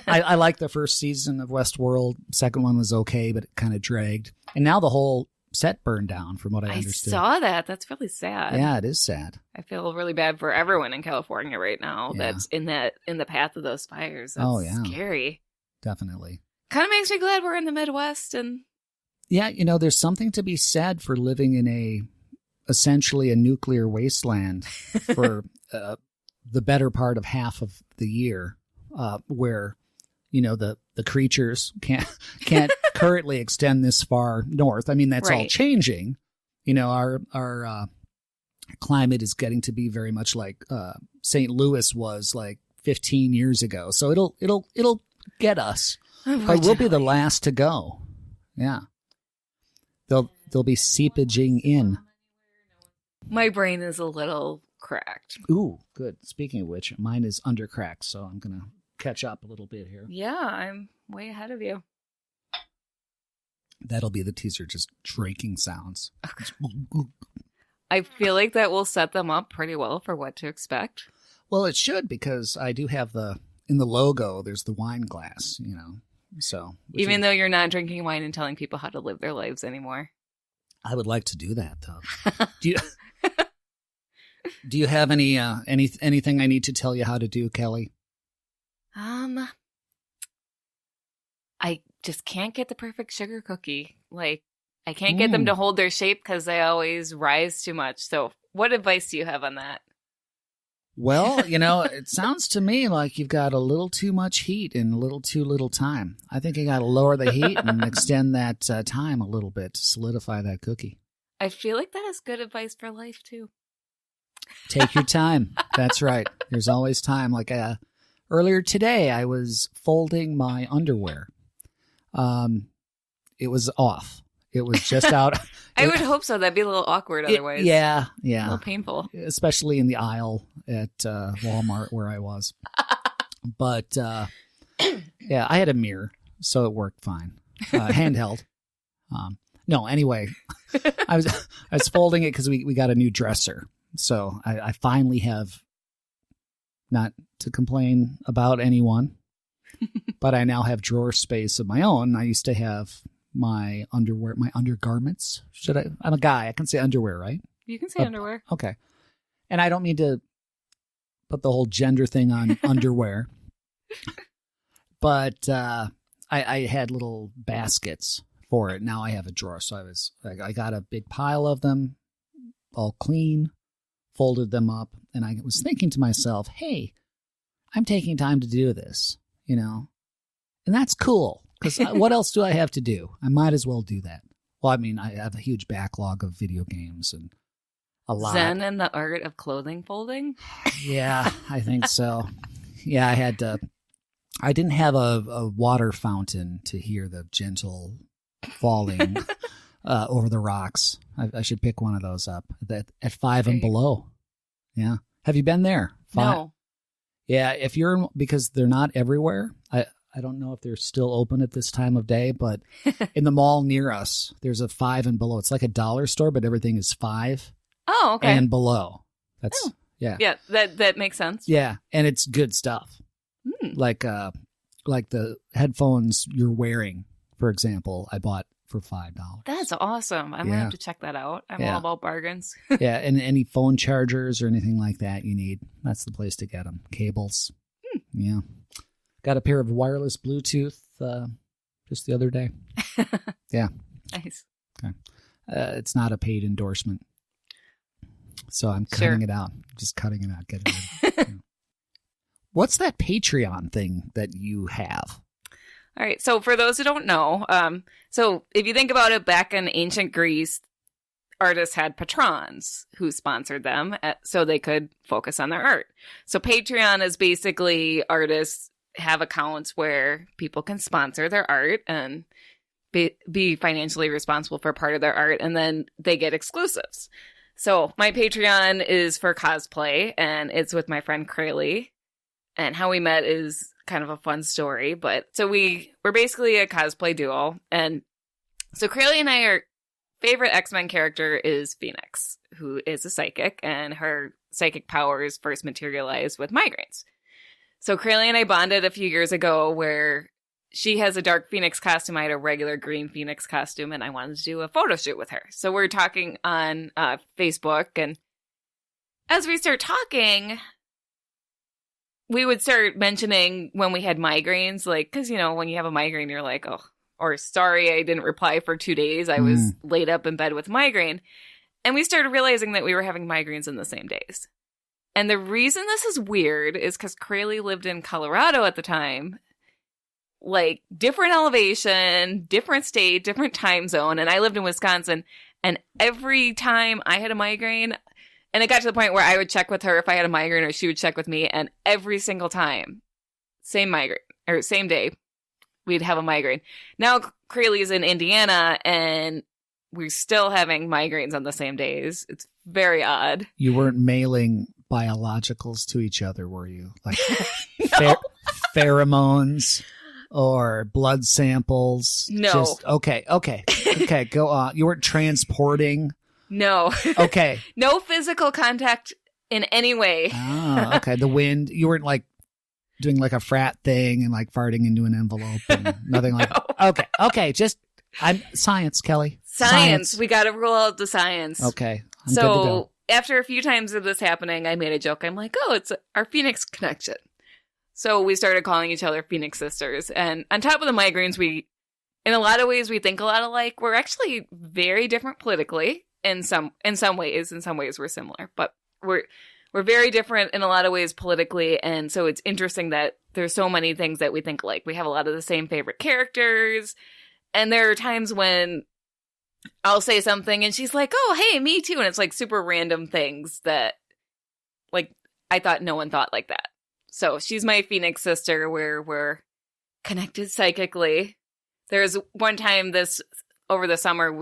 I like the first season of Westworld. Second one was okay, but it kind of dragged. And now the whole set burned down, from what I understood. I saw that. That's really sad. Yeah, it is sad. I feel really bad for everyone in California right now that's in the path of those fires. That's scary. Definitely. Kind of makes me glad we're in the Midwest. And yeah, there's something to be said for living in essentially a nuclear wasteland for the better part of half of the year, where the creatures can't currently extend this far north. I mean, that's all changing. Our climate is getting to be very much like St. Louis was like 15 years ago. So it'll get us, but we'll be the last to go. Yeah, they'll be seepaging in. My brain is a little cracked. Ooh, good. Speaking of which, mine is under cracked, so I'm gonna catch up a little bit here. Yeah, I'm way ahead of you. That'll be the teaser, just drinking sounds. I feel like that will set them up pretty well for what to expect. Well, it should, because I do have in the logo, there's the wine glass, you know. So even though you're not drinking wine and telling people how to live their lives anymore. I would like to do that, though. Do you have anything I need to tell you how to do, Kelly? I just can't get the perfect sugar cookie. Like, I can't get them to hold their shape because they always rise too much. So what advice do you have on that? Well, it sounds to me like you've got a little too much heat in a little too little time. I think you got to lower the heat and extend that time a little bit to solidify that cookie. I feel like that is good advice for life, too. Take your time. That's right. There's always time. Like earlier today, I was folding my underwear. It was off. It was just out. I would hope so. That'd be a little awkward otherwise. Yeah. A little painful. Especially in the aisle at Walmart where I was. But, yeah, I had a mirror, so it worked fine. Handheld. No, anyway, I was folding it because we got a new dresser. So I finally have, not to complain about anyone, but I now have drawer space of my own. I used to have my underwear, my undergarments. I'm a guy. I can say underwear, right? You can say underwear. Okay. And I don't mean to put the whole gender thing on underwear, but I had little baskets for it. Now I have a drawer. So I got a big pile of them, all clean, folded them up. And I was thinking to myself, hey, I'm taking time to do this, and that's cool. Because what else do I have to do? I might as well do that. Well, I mean, I have a huge backlog of video games and a lot. Zen and the art of clothing folding? Yeah, I think so. Yeah, I didn't have a water fountain to hear the gentle falling over the rocks. I should pick one of those up at 5 and below. Yeah. Have you been there? No. Yeah, because they're not everywhere. I don't know if they're still open at this time of day, but in the mall near us, there's a 5 and below. It's like a dollar store, but everything is 5 and below. That's yeah. Yeah, that makes sense. Yeah, and it's good stuff. Like the headphones you're wearing, for example, I bought for $5. That's awesome. I'm going to have to check that out. I'm all about bargains. Yeah, and any phone chargers or anything like that you need, that's the place to get them. Cables. Yeah. Got a pair of wireless Bluetooth just the other day. Yeah. Nice. Okay. It's not a paid endorsement. So I'm cutting it out. Just cutting it out. Getting rid of it. What's that Patreon thing that you have? All right. So for those who don't know, so if you think about it, back in ancient Greece, artists had patrons who sponsored them so they could focus on their art. So Patreon is basically artists have accounts where people can sponsor their art and be financially responsible for part of their art, and then they get exclusives. So my Patreon is for cosplay, and it's with my friend Crayle. And how we met is kind of a fun story, but so we're basically a cosplay duo. And so Crayle and our favorite X-Men character is Phoenix, who is a psychic, and her psychic powers first materialized with migraines. So Crayle and I bonded a few years ago where she has a dark Phoenix costume. I had a regular green Phoenix costume, and I wanted to do a photo shoot with her. So we're talking on Facebook, and as we start talking, we would start mentioning when we had migraines, like, because, when you have a migraine, you're like, oh, or sorry, I didn't reply for 2 days. I was laid up in bed with migraine. And we started realizing that we were having migraines in the same days. And the reason this is weird is because Crayle lived in Colorado at the time, like different elevation, different state, different time zone. And I lived in Wisconsin. And every time I had a migraine, and it got to the point where I would check with her if I had a migraine, or she would check with me. And every single time, same migraine, or same day, we'd have a migraine. Now Crayle is in Indiana, and we're still having migraines on the same days. It's very odd. You weren't mailing biologicals to each other, were you? Like No. pheromones or blood samples? No. Okay. Go on. You weren't transporting? No. Okay. No physical contact in any way. Oh, okay. The wind. You weren't like doing like a frat thing and like farting into an envelope and nothing like that. Okay. Just science, Kelly. Science. We got to rule out the science. Okay. I'm good to go. After a few times of this happening, I made a joke. I'm like, oh, it's our Phoenix connection. So we started calling each other Phoenix sisters. And on top of the migraines, in a lot of ways, we think a lot alike. We're actually very different politically in some ways. In some ways, we're similar. But we're very different in a lot of ways politically. And so it's interesting that there's so many things that we think alike. We have a lot of the same favorite characters. And there are times when I'll say something and she's like, oh, hey, me too. And it's like super random things that like I thought no one thought like that. So she's my Phoenix sister where we're connected psychically. There's one time over the summer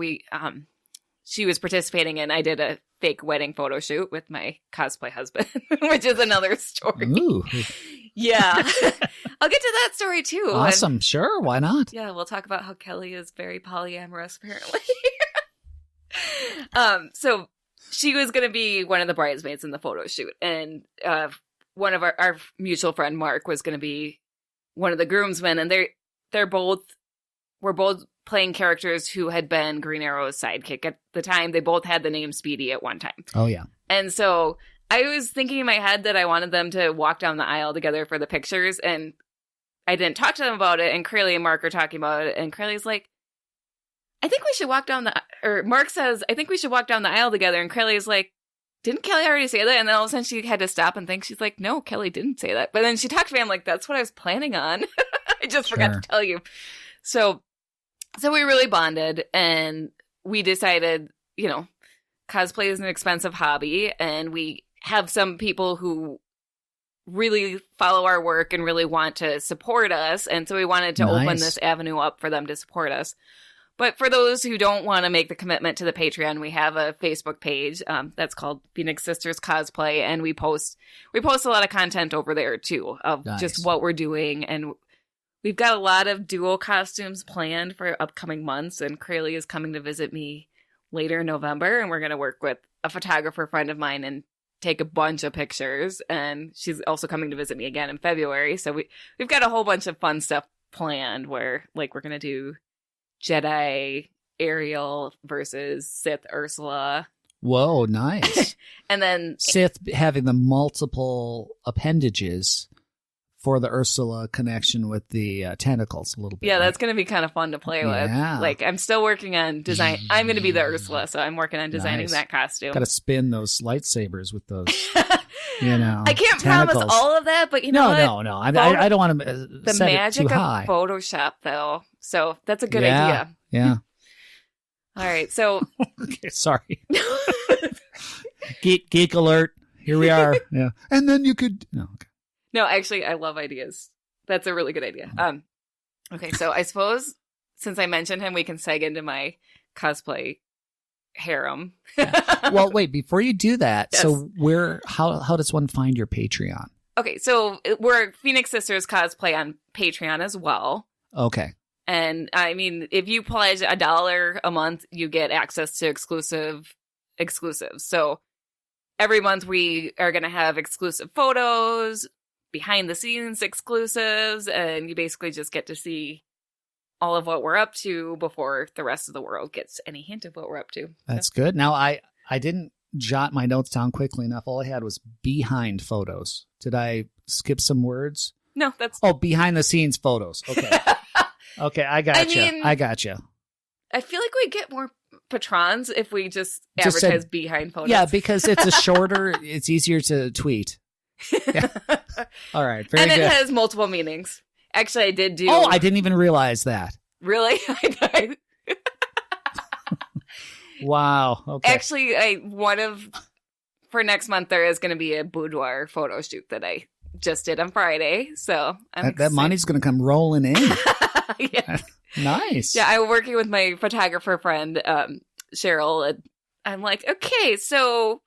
she was participating in, I did a fake wedding photo shoot with my cosplay husband, which is another story. Ooh. Yeah. I'll get to that story too. Awesome. And, sure. Why not? yeah, we'll talk about how Kelly is very polyamorous, apparently. So she was going to be one of the bridesmaids in the photo shoot. And one of our mutual friend, Mark, was going to be one of the groomsmen. And we're both playing characters who had been Green Arrow's sidekick at the time. They both had the name Speedy at one time. Oh, yeah. And so I was thinking in my head that I wanted them to walk down the aisle together for the pictures, and I didn't talk to them about it, and Crayle and Mark are talking about it, and Crayle's like, I think we should walk down Mark says, I think we should walk down the aisle together, and Crayle is like, didn't Kelly already say that? And then all of a sudden she had to stop and think. She's like, no, Kelly didn't say that. But then she talked to me, I'm like, that's what I was planning on. I just forgot to tell you. So we really bonded, and we decided, cosplay is an expensive hobby, and we have some people who really follow our work and really want to support us. And so we wanted to open this avenue up for them to support us. But for those who don't want to make the commitment to the Patreon, we have a Facebook page that's called Phoenix Sisters Cosplay, and we post a lot of content over there too of just what we're doing, and we've got a lot of dual costumes planned for upcoming months. And Crayle is coming to visit me later in November, and we're going to work with a photographer friend of mine and take a bunch of pictures. And she's also coming to visit me again in February. So we've got a whole bunch of fun stuff planned where like we're going to do Jedi Ariel versus Sith Ursula. Whoa, nice. And then Sith having the multiple appendages for the Ursula connection with the tentacles a little bit. Yeah, right? That's going to be kind of fun to play with. Like, I'm still working on design. I'm going to be the Ursula, so I'm working on designing that costume. Got to spin those lightsabers with those, I can't promise all of that, but no. I don't want to the set magic it too high. Of Photoshop, though. So that's a good idea. Yeah. All right, so. Okay, sorry. Geek alert. Here we are. Yeah. And then you could. No, okay. No, actually, I love ideas. That's a really good idea. Okay, so I suppose since I mentioned him, we can seg into my cosplay harem. Yeah. Well, wait, before you do that, yes. So how does one find your Patreon? Okay, so we're Phoenix Sisters Cosplay on Patreon as well. Okay. And I mean, if you pledge $1 a month, you get access to exclusives. So every month we are going to have exclusive photos, behind the scenes exclusives, and you basically just get to see all of what we're up to before the rest of the world gets any hint of what we're up to. That's good. Now, I didn't jot my notes down quickly enough. All I had was behind photos. Did I skip some words? No, that's... Oh, behind the scenes photos. Okay. Okay, I got you. I feel like we get more patrons if we just advertise behind photos. Yeah, because it's it's easier to tweet. Yeah. All right. Very good. And it has multiple meanings. Actually, I did do... Oh, I didn't even realize that. Really? Wow. Okay. Actually, for next month, there is going to be a boudoir photo shoot that I just did on Friday. So that money's going to come rolling in. Yeah. Nice. Yeah, I'm working with my photographer friend, Cheryl. And I'm like, okay, so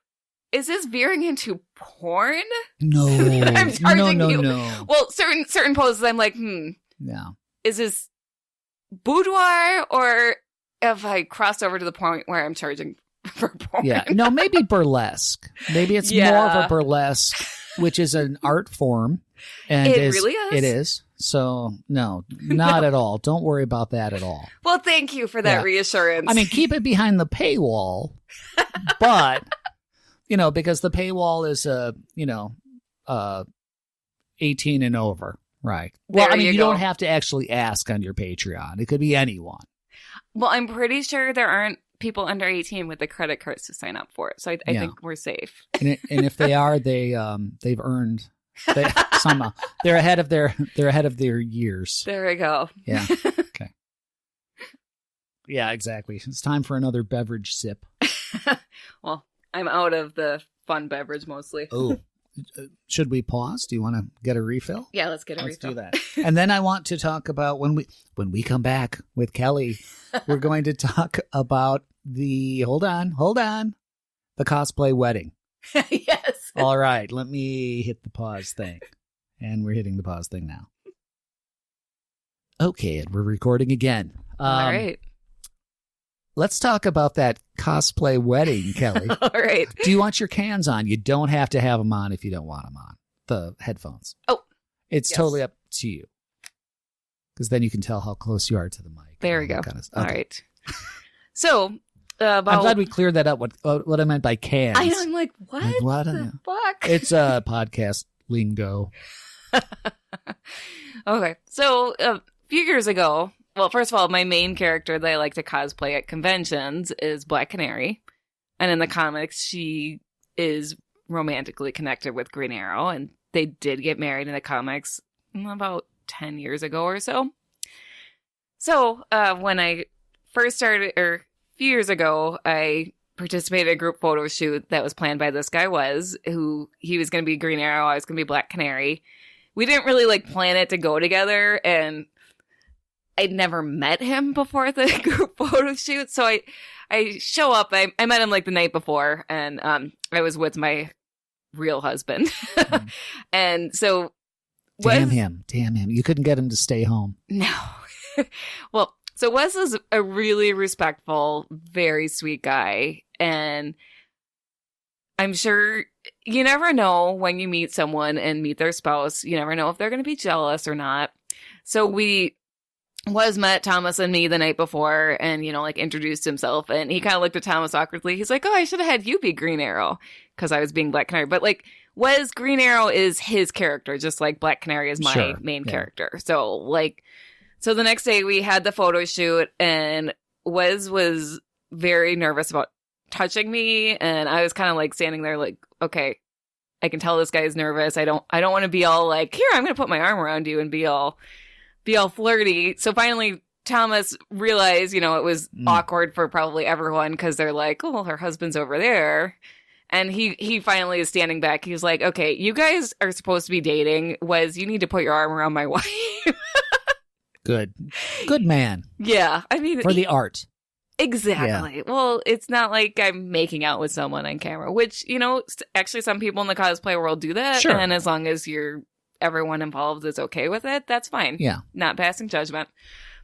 is this veering into porn? No. I'm charging you. No. Well, certain poses, I'm like, Yeah. is this boudoir, or have I crossed over to the point where I'm charging for porn? Yeah. No, maybe burlesque. Maybe it's more of a burlesque, which is an art form. And it really is? It is. So, no, not at all. Don't worry about that at all. Well, thank you for that reassurance. I mean, keep it behind the paywall, but, because the paywall is, 18 and over. Right. Well, There you go. don't have to actually ask on your Patreon. It could be anyone. Well, I'm pretty sure there aren't people under 18 with the credit cards to sign up for it. So I think we're safe. And if they are, they've earned somehow. They're ahead of their years. There we go. Yeah. Okay. Yeah, exactly. It's time for another beverage sip. Well, I'm out of the fun beverage mostly. Oh. Should we pause? Do you want to get a refill? Yeah, let's get a refill. Let's do that. And then I want to talk about when we come back with Kelly, we're going to talk about hold on, the cosplay wedding. Yes. All right, let me hit the pause thing. And we're hitting the pause thing now. Okay, and we're recording again. All right. Let's talk about that cosplay wedding, Kelly. All right. Do you want your cans on? You don't have to have them on if you don't want them on. The headphones. Oh. It's totally up to you. Because then you can tell how close you are to the mic. There we go. Kind of All right. So, I'm glad we cleared that up, what I meant by cans. I'm like, what? Like, what? The fuck? It's a podcast lingo. Okay. So, a few years ago, well, first of all, my main character that I like to cosplay at conventions is Black Canary. And in the comics, she is romantically connected with Green Arrow. And they did get married in the comics about 10 years ago or so. So when I first started, or a few years ago, I participated in a group photo shoot that was planned by this guy who he was going to be Green Arrow. I was going to be Black Canary. We didn't really plan it to go together, and I'd never met him before the group photo shoot. So I show up, I met him the night before, and I was with my real husband. Mm. And so Damn him. You couldn't get him to stay home. No. Well, so Wes is a really respectful, very sweet guy. And I'm sure you never know when you meet someone and meet their spouse. You never know if they're going to be jealous or not. So Wes met Thomas and me the night before and, introduced himself. And he kind of looked at Thomas awkwardly. He's like, oh, I should have had you be Green Arrow because I was being Black Canary. But Wes, Green Arrow is his character, just like Black Canary is my main character. So so the next day we had the photo shoot and Wes was very nervous about touching me. And I was kind of standing there okay, I can tell this guy's nervous. I don't want to be all here, I'm going to put my arm around you and be all flirty. So finally Thomas realized, it was awkward for probably everyone because they're like, oh, well, her husband's over there. And he finally is standing back. He's like, okay, you guys are supposed to be dating. Wes, you need to put your arm around my wife. Good man. Yeah. I mean, for the art. Exactly. Yeah. Well, it's not like I'm making out with someone on camera, which, actually some people in the cosplay world do that. Sure. And as long as everyone involved is okay with it, that's fine. Yeah. Not passing judgment.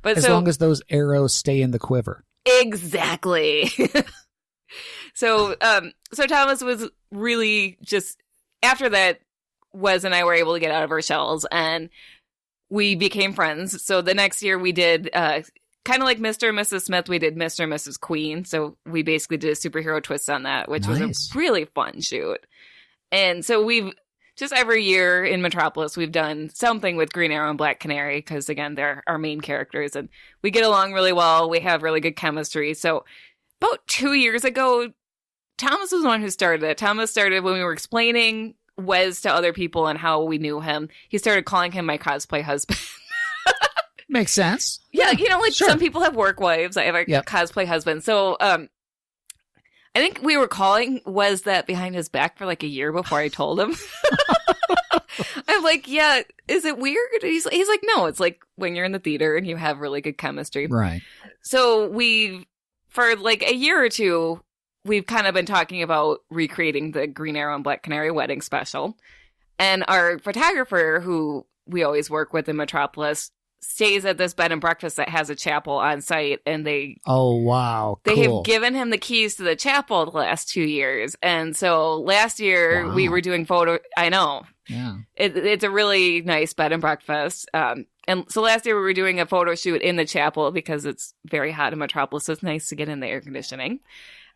But as long as those arrows stay in the quiver. Exactly. So Thomas was really just, after that, Wes and I were able to get out of our shells and we became friends. So the next year we did, kind of like Mr. and Mrs. Smith, we did Mr. and Mrs. Queen. So we basically did a superhero twist on that, which was a really fun shoot. And so we've just every year in Metropolis, we've done something with Green Arrow and Black Canary because, again, they're our main characters and we get along really well. We have really good chemistry. So about 2 years ago, Thomas was the one who started it. Thomas started when we were explaining Wes to other people and how we knew him. He started calling him my cosplay husband. Makes sense. Yeah, some people have work wives. I have a cosplay husband. So I think we were calling Wes that behind his back for a year before I told him. I'm like, yeah, is it weird? He's like, no, it's when you're in the theater and you have really good chemistry. Right. So for a year or two, we've kind of been talking about recreating the Green Arrow and Black Canary wedding special. And our photographer, who we always work with in Metropolis, stays at this bed and breakfast that has a chapel on site, and Oh, wow. They cool. have given him the keys to the chapel the last 2 years. And so last year we were doing I know. Yeah. It's a really nice bed and breakfast. And so last year we were doing a photo shoot in the chapel because it's very hot in Metropolis. So it's nice to get in the air conditioning.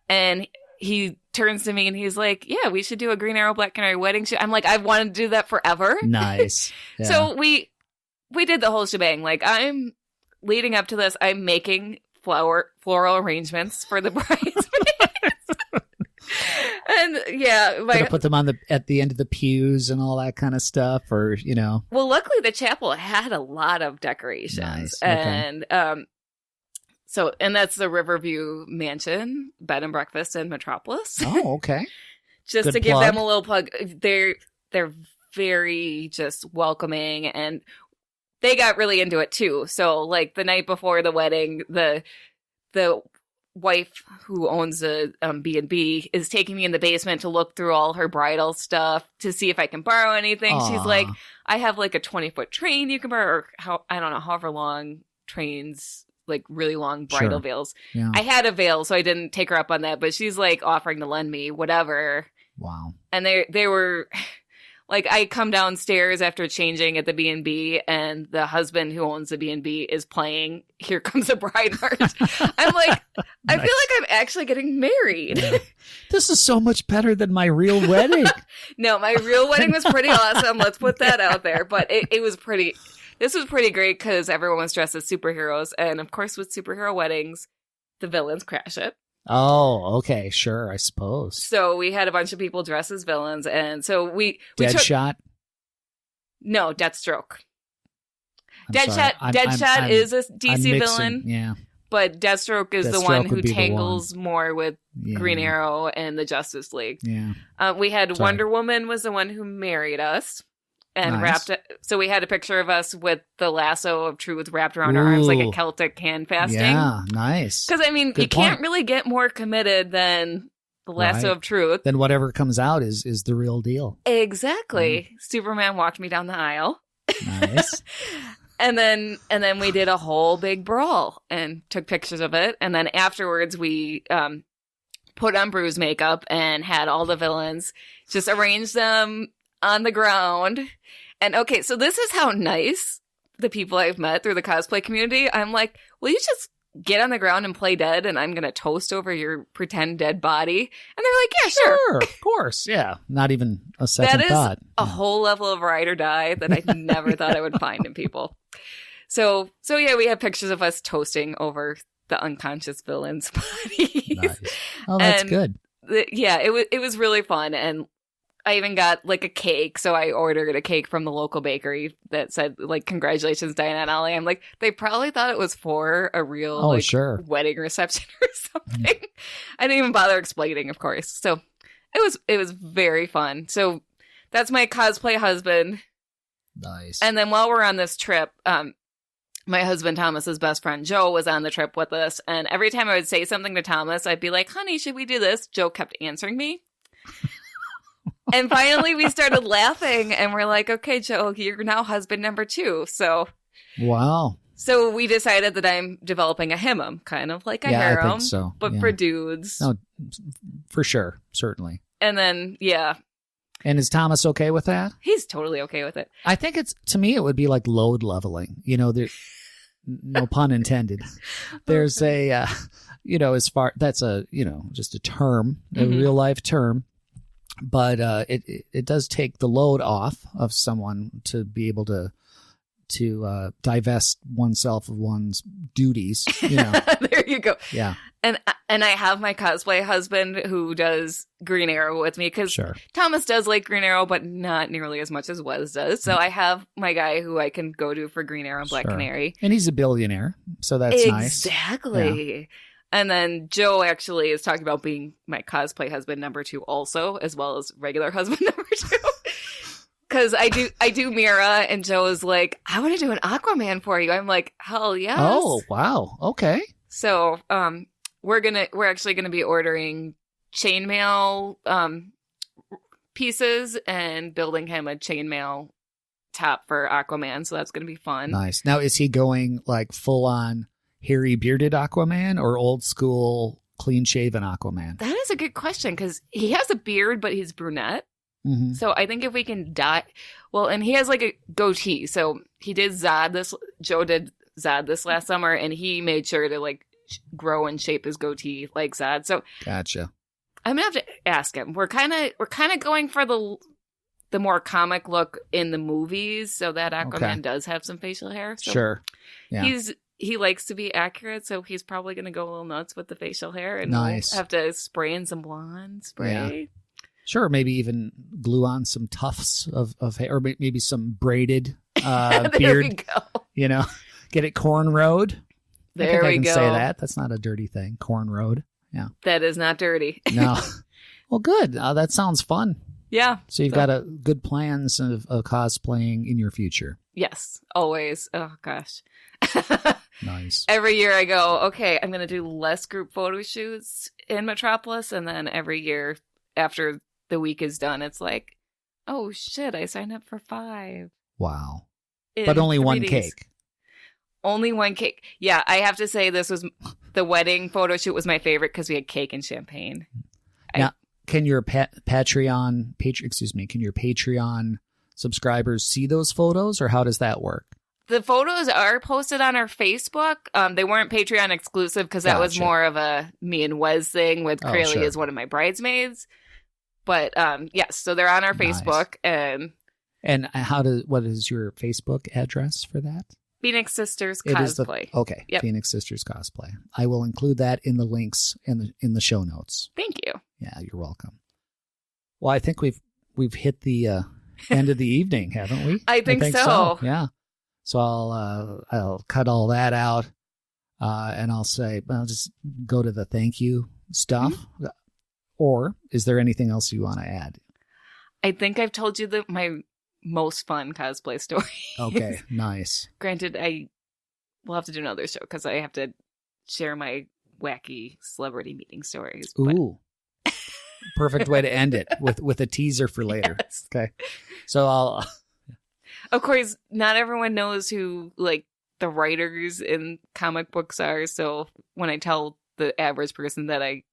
And he turns to me and he's like, yeah, we should do a Green Arrow Black Canary wedding shoot. I'm like, I've wanted to do that forever. Nice. Yeah. So we did the whole shebang. Like, I'm leading up to this, I'm making floral arrangements for the bridesmaids. And yeah, gonna put them at the end of the pews and all that kind of stuff, or Well, luckily the chapel had a lot of decorations, nice. Okay. And and that's the Riverview Mansion bed and breakfast in Metropolis. Oh, okay. Just Good to give plug. them a little plug, they're very just welcoming, and they got really into it too. So like the night before the wedding, the wife who owns the B&B is taking me in the basement to look through all her bridal stuff to see if I can borrow anything. Aww. She's like, I have like a 20-foot train you can borrow, or I don't know, however long trains, like really long bridal veils. Yeah. I had a veil, so I didn't take her up on that, but she's like offering to lend me whatever. Wow. And they were like, I come downstairs after changing at the B&B, and the husband who owns the B&B is playing Here Comes a Bride March. I'm like, I feel like I'm actually getting married. Yeah. This is so much better than my real wedding. No, my real wedding was pretty awesome. Let's put that out there. But it was pretty, this was pretty great because everyone was dressed as superheroes. And of course, with superhero weddings, the villains crash it. Oh, okay. Sure, I suppose. So we had a bunch of people dressed as villains. And so we Deadshot? No, Deathstroke. I'm sorry. Deadshot is a DC villain. Yeah. But Deathstroke is the Deathstroke one who would be the tangles more with Yeah. Green Arrow and the Justice League. Yeah. We had Sorry. Wonder Woman was the one who married us and Nice. wrapped it. So we had a picture of us with the lasso of truth wrapped around our arms like a Ooh. Celtic hand fasting. Yeah, nice. Because, I mean, Good you can't point. really get more committed than the lasso Right. of truth. Then whatever comes out is the real deal. Exactly. Superman walked me down the aisle. Nice. And then we did a whole big brawl and took pictures of it. And then afterwards we put on bruise makeup and had all the villains, just arrange them on the ground. And okay, so this is how nice the people I've met through the cosplay community. I'm like, will you just get on the ground and play dead, and I'm going to toast over your pretend dead body? And they're like, yeah, sure. Of course. Yeah. Not even a second That is thought. a whole level of ride or die that I never thought I would find in people. So yeah, we have pictures of us toasting over the unconscious villains' bodies. Nice. Oh, that's And good. Yeah, it was really fun, and I even got like a cake. So I ordered a cake from the local bakery that said like, "Congratulations, Diana and Ollie." I'm like, they probably thought it was for a real Sure. wedding reception or something. I didn't even bother explaining, of course. So it was very fun. So that's my cosplay husband. Nice. And then while we're on this trip, my husband Thomas's best friend Joe was on the trip with us, and every time I would say something to Thomas, I'd be like, "Honey, should we do this?" Joe kept answering me. And finally we started laughing, and we're like, "Okay, Joe, you're now husband number 2." Wow. So we decided that I'm developing a him, kind of like a Yeah, I harem, think so. but Yeah. for dudes. No, for sure. Certainly. And then, yeah, And is Thomas okay with that? he's totally okay with it. I think to me, it would be like load leveling. There, no pun intended. There's a, that's a, just a term, a real life term. But it does take the load off of someone to be able to divest oneself of one's duties. There you go. Yeah. And I have my cosplay husband who does Green Arrow with me, because Sure. Thomas does like Green Arrow, but not nearly as much as Wes does. So I have my guy who I can go to for Green Arrow and Black Sure. Canary. And he's a billionaire, so that's nice. Exactly. And then Joe actually is talking about being my cosplay husband number 2 also, as well as regular husband number 2. Because I do Mira, and Joe is like, "I want to do an Aquaman for you." I'm like, "Hell yes." Oh, wow. Okay. So we're actually gonna be ordering chainmail pieces and building him a chainmail top for Aquaman. So that's going to be fun. Nice. Now, is he going like full on hairy bearded Aquaman or old school clean shaven Aquaman? That is a good question because he has a beard, but he's brunette. Mm-hmm. So I think if we can dye, well, and he has like a goatee. So he did Zod Joe did Zod this last summer, and he made sure to like grow and shape his goatee like Zod. So gotcha. I'm gonna have to ask him. We're kind of going for the more comic look in the movies, so that Aquaman does have some facial hair. So sure. Yeah. He likes to be accurate, so he's probably going to go a little nuts with the facial hair, and nice. We'll have to spray in some blonde spray. Yeah. Sure, maybe even glue on some tufts of hair, or maybe some braided beard. There we go. You know, get it cornrowed. There we I can go. say that. That's not a dirty thing. Cornrowed. Yeah. That is not dirty. No. Well, good. That sounds fun. Yeah. So you've got good plans of cosplaying in your future. Yes, always. Oh, gosh. Nice. Every year I go, okay, I'm going to do less group photo shoots in Metropolis. And then every year after the week is done, it's like, oh, shit, I signed up for 5. Wow. But only one cake. Only one cake. Yeah, I have to say this was the wedding photo shoot was my favorite because we had cake and champagne. Now, can your Patreon subscribers see those photos, or how does that work? The photos are posted on our Facebook. They weren't Patreon exclusive because that was more of a me and Wes thing with Crayle as one of my bridesmaids. But yes, so they're on our Facebook. And what is your Facebook address for that? Phoenix Sisters Cosplay. Yep. Phoenix Sisters Cosplay. I will include that in the links in the show notes. Thank you. Yeah, you're welcome. Well, I think we've hit the end of the evening, haven't we? I think so. Yeah. So I'll cut all that out, and I'll just go to the thank you stuff. Mm-hmm. Or is there anything else you want to add? I think I've told you my most fun cosplay story. Okay, nice. Granted, we'll have to do another show because I have to share my wacky celebrity meeting stories. Ooh. Perfect way to end it with a teaser for later. Yes. Okay. So I'll... Of course, not everyone knows who like the writers in comic books are. So when I tell the average person that I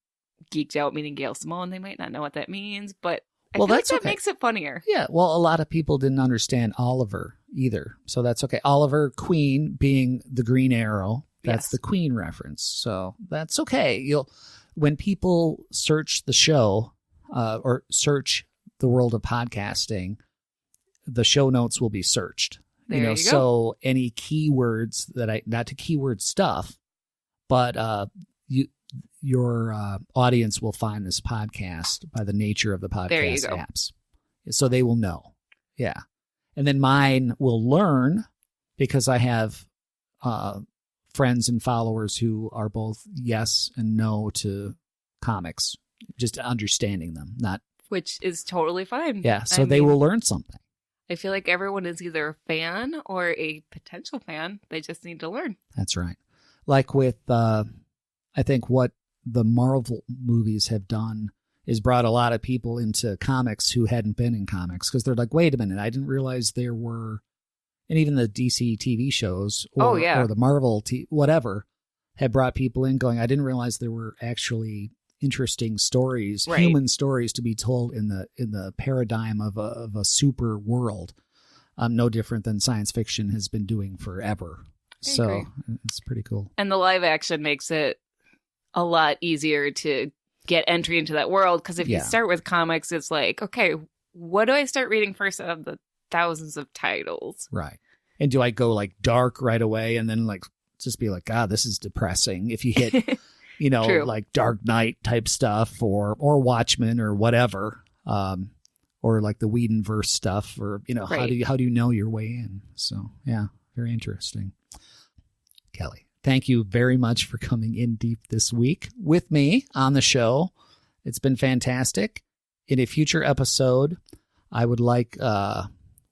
geeked out meeting Gail Simone, they might not know what that means, but I feel like that makes it funnier. Yeah. Well, a lot of people didn't understand Oliver either. So that's okay. Oliver Queen being the Green Arrow. That's the Queen reference. So that's okay. When people search the show or search the world of podcasting, the show notes will be searched. There you go. So any keywords not to keyword stuff, but your audience will find this podcast by the nature of the podcast apps. So they will know. Yeah. And then mine will learn because I have friends and followers who are both yes and no to comics, just understanding them, which is totally fine. Yeah. So they will learn something. I feel like everyone is either a fan or a potential fan. They just need to learn. That's right. Like with, I think what the Marvel movies have done is brought a lot of people into comics who hadn't been in comics because they're like, wait a minute, I didn't realize there were, and even the DC TV shows or the Marvel whatever had brought people in going, I didn't realize there were actually interesting stories, human stories to be told in the paradigm of a super world, no different than science fiction has been doing forever. So it's pretty cool. And the live action makes it a lot easier to get entry into that world because if you start with comics, it's like, okay, what do I start reading first out of the thousands of titles? Right. And do I go like dark right away and then like just be like, God, this is depressing? If you hit like Dark Knight type stuff or Watchmen or whatever, or like the Whedonverse stuff, or how do you know your way in? So yeah, very interesting. Kelly, thank you very much for coming in deep this week with me on the show. It's been fantastic. In a future episode, I would like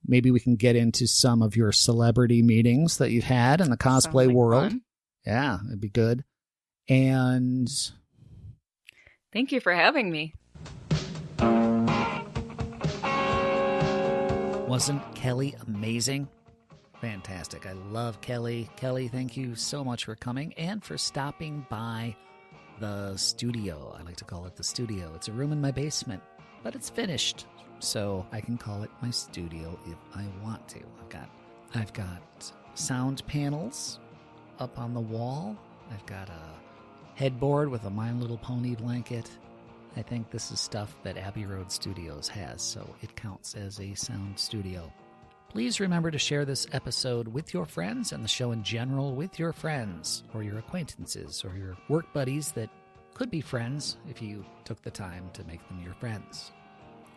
maybe we can get into some of your celebrity meetings that you've had in the cosplay world. Fun. Yeah, it'd be good. And Thank you for having me. Wasn't Kelly amazing? Fantastic. I love Kelly. Kelly, thank you so much for coming and for stopping by the studio. I like to call it the studio. It's a room in my basement, but it's finished, so I can call it my studio if I want to. I've got sound panels up on the wall. I've got a headboard with a My Little Pony blanket. I think this is stuff that Abbey Road Studios has, so it counts as a sound studio. Please remember to share this episode with your friends and the show in general with your friends or your acquaintances or your work buddies that could be friends if you took the time to make them your friends,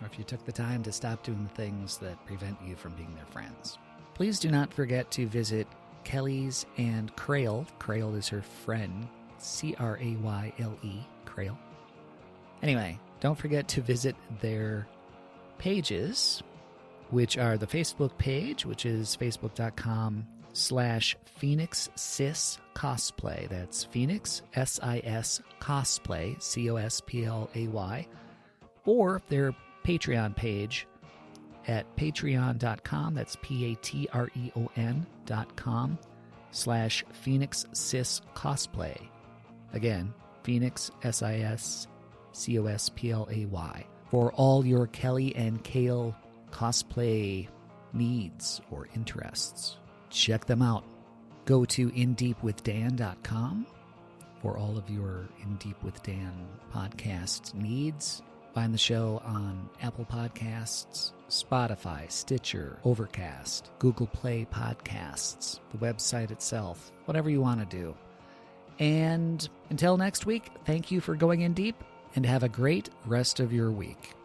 or if you took the time to stop doing the things that prevent you from being their friends. Please do not forget to visit Kelly's and Crayle. Crayle is her friend, Crayle, Crayle. Anyway, don't forget to visit their pages, which are the Facebook page, which is facebook.com/Phoenix Sis Cosplay. That's Phoenix, SIS Cosplay, COSPLAY. Or their Patreon page at patreon.com, that's patreon.com/Phoenix Sis Cosplay. Again, Phoenix, SIS COSPLAY. For all your Kelly and Cale cosplay needs or interests, check them out. Go to indeepwithdan.com for all of your In Deep with Dan podcast needs. Find the show on Apple Podcasts, Spotify, Stitcher, Overcast, Google Play Podcasts, the website itself, whatever you want to do. And until next week, thank you for going in deep, and have a great rest of your week.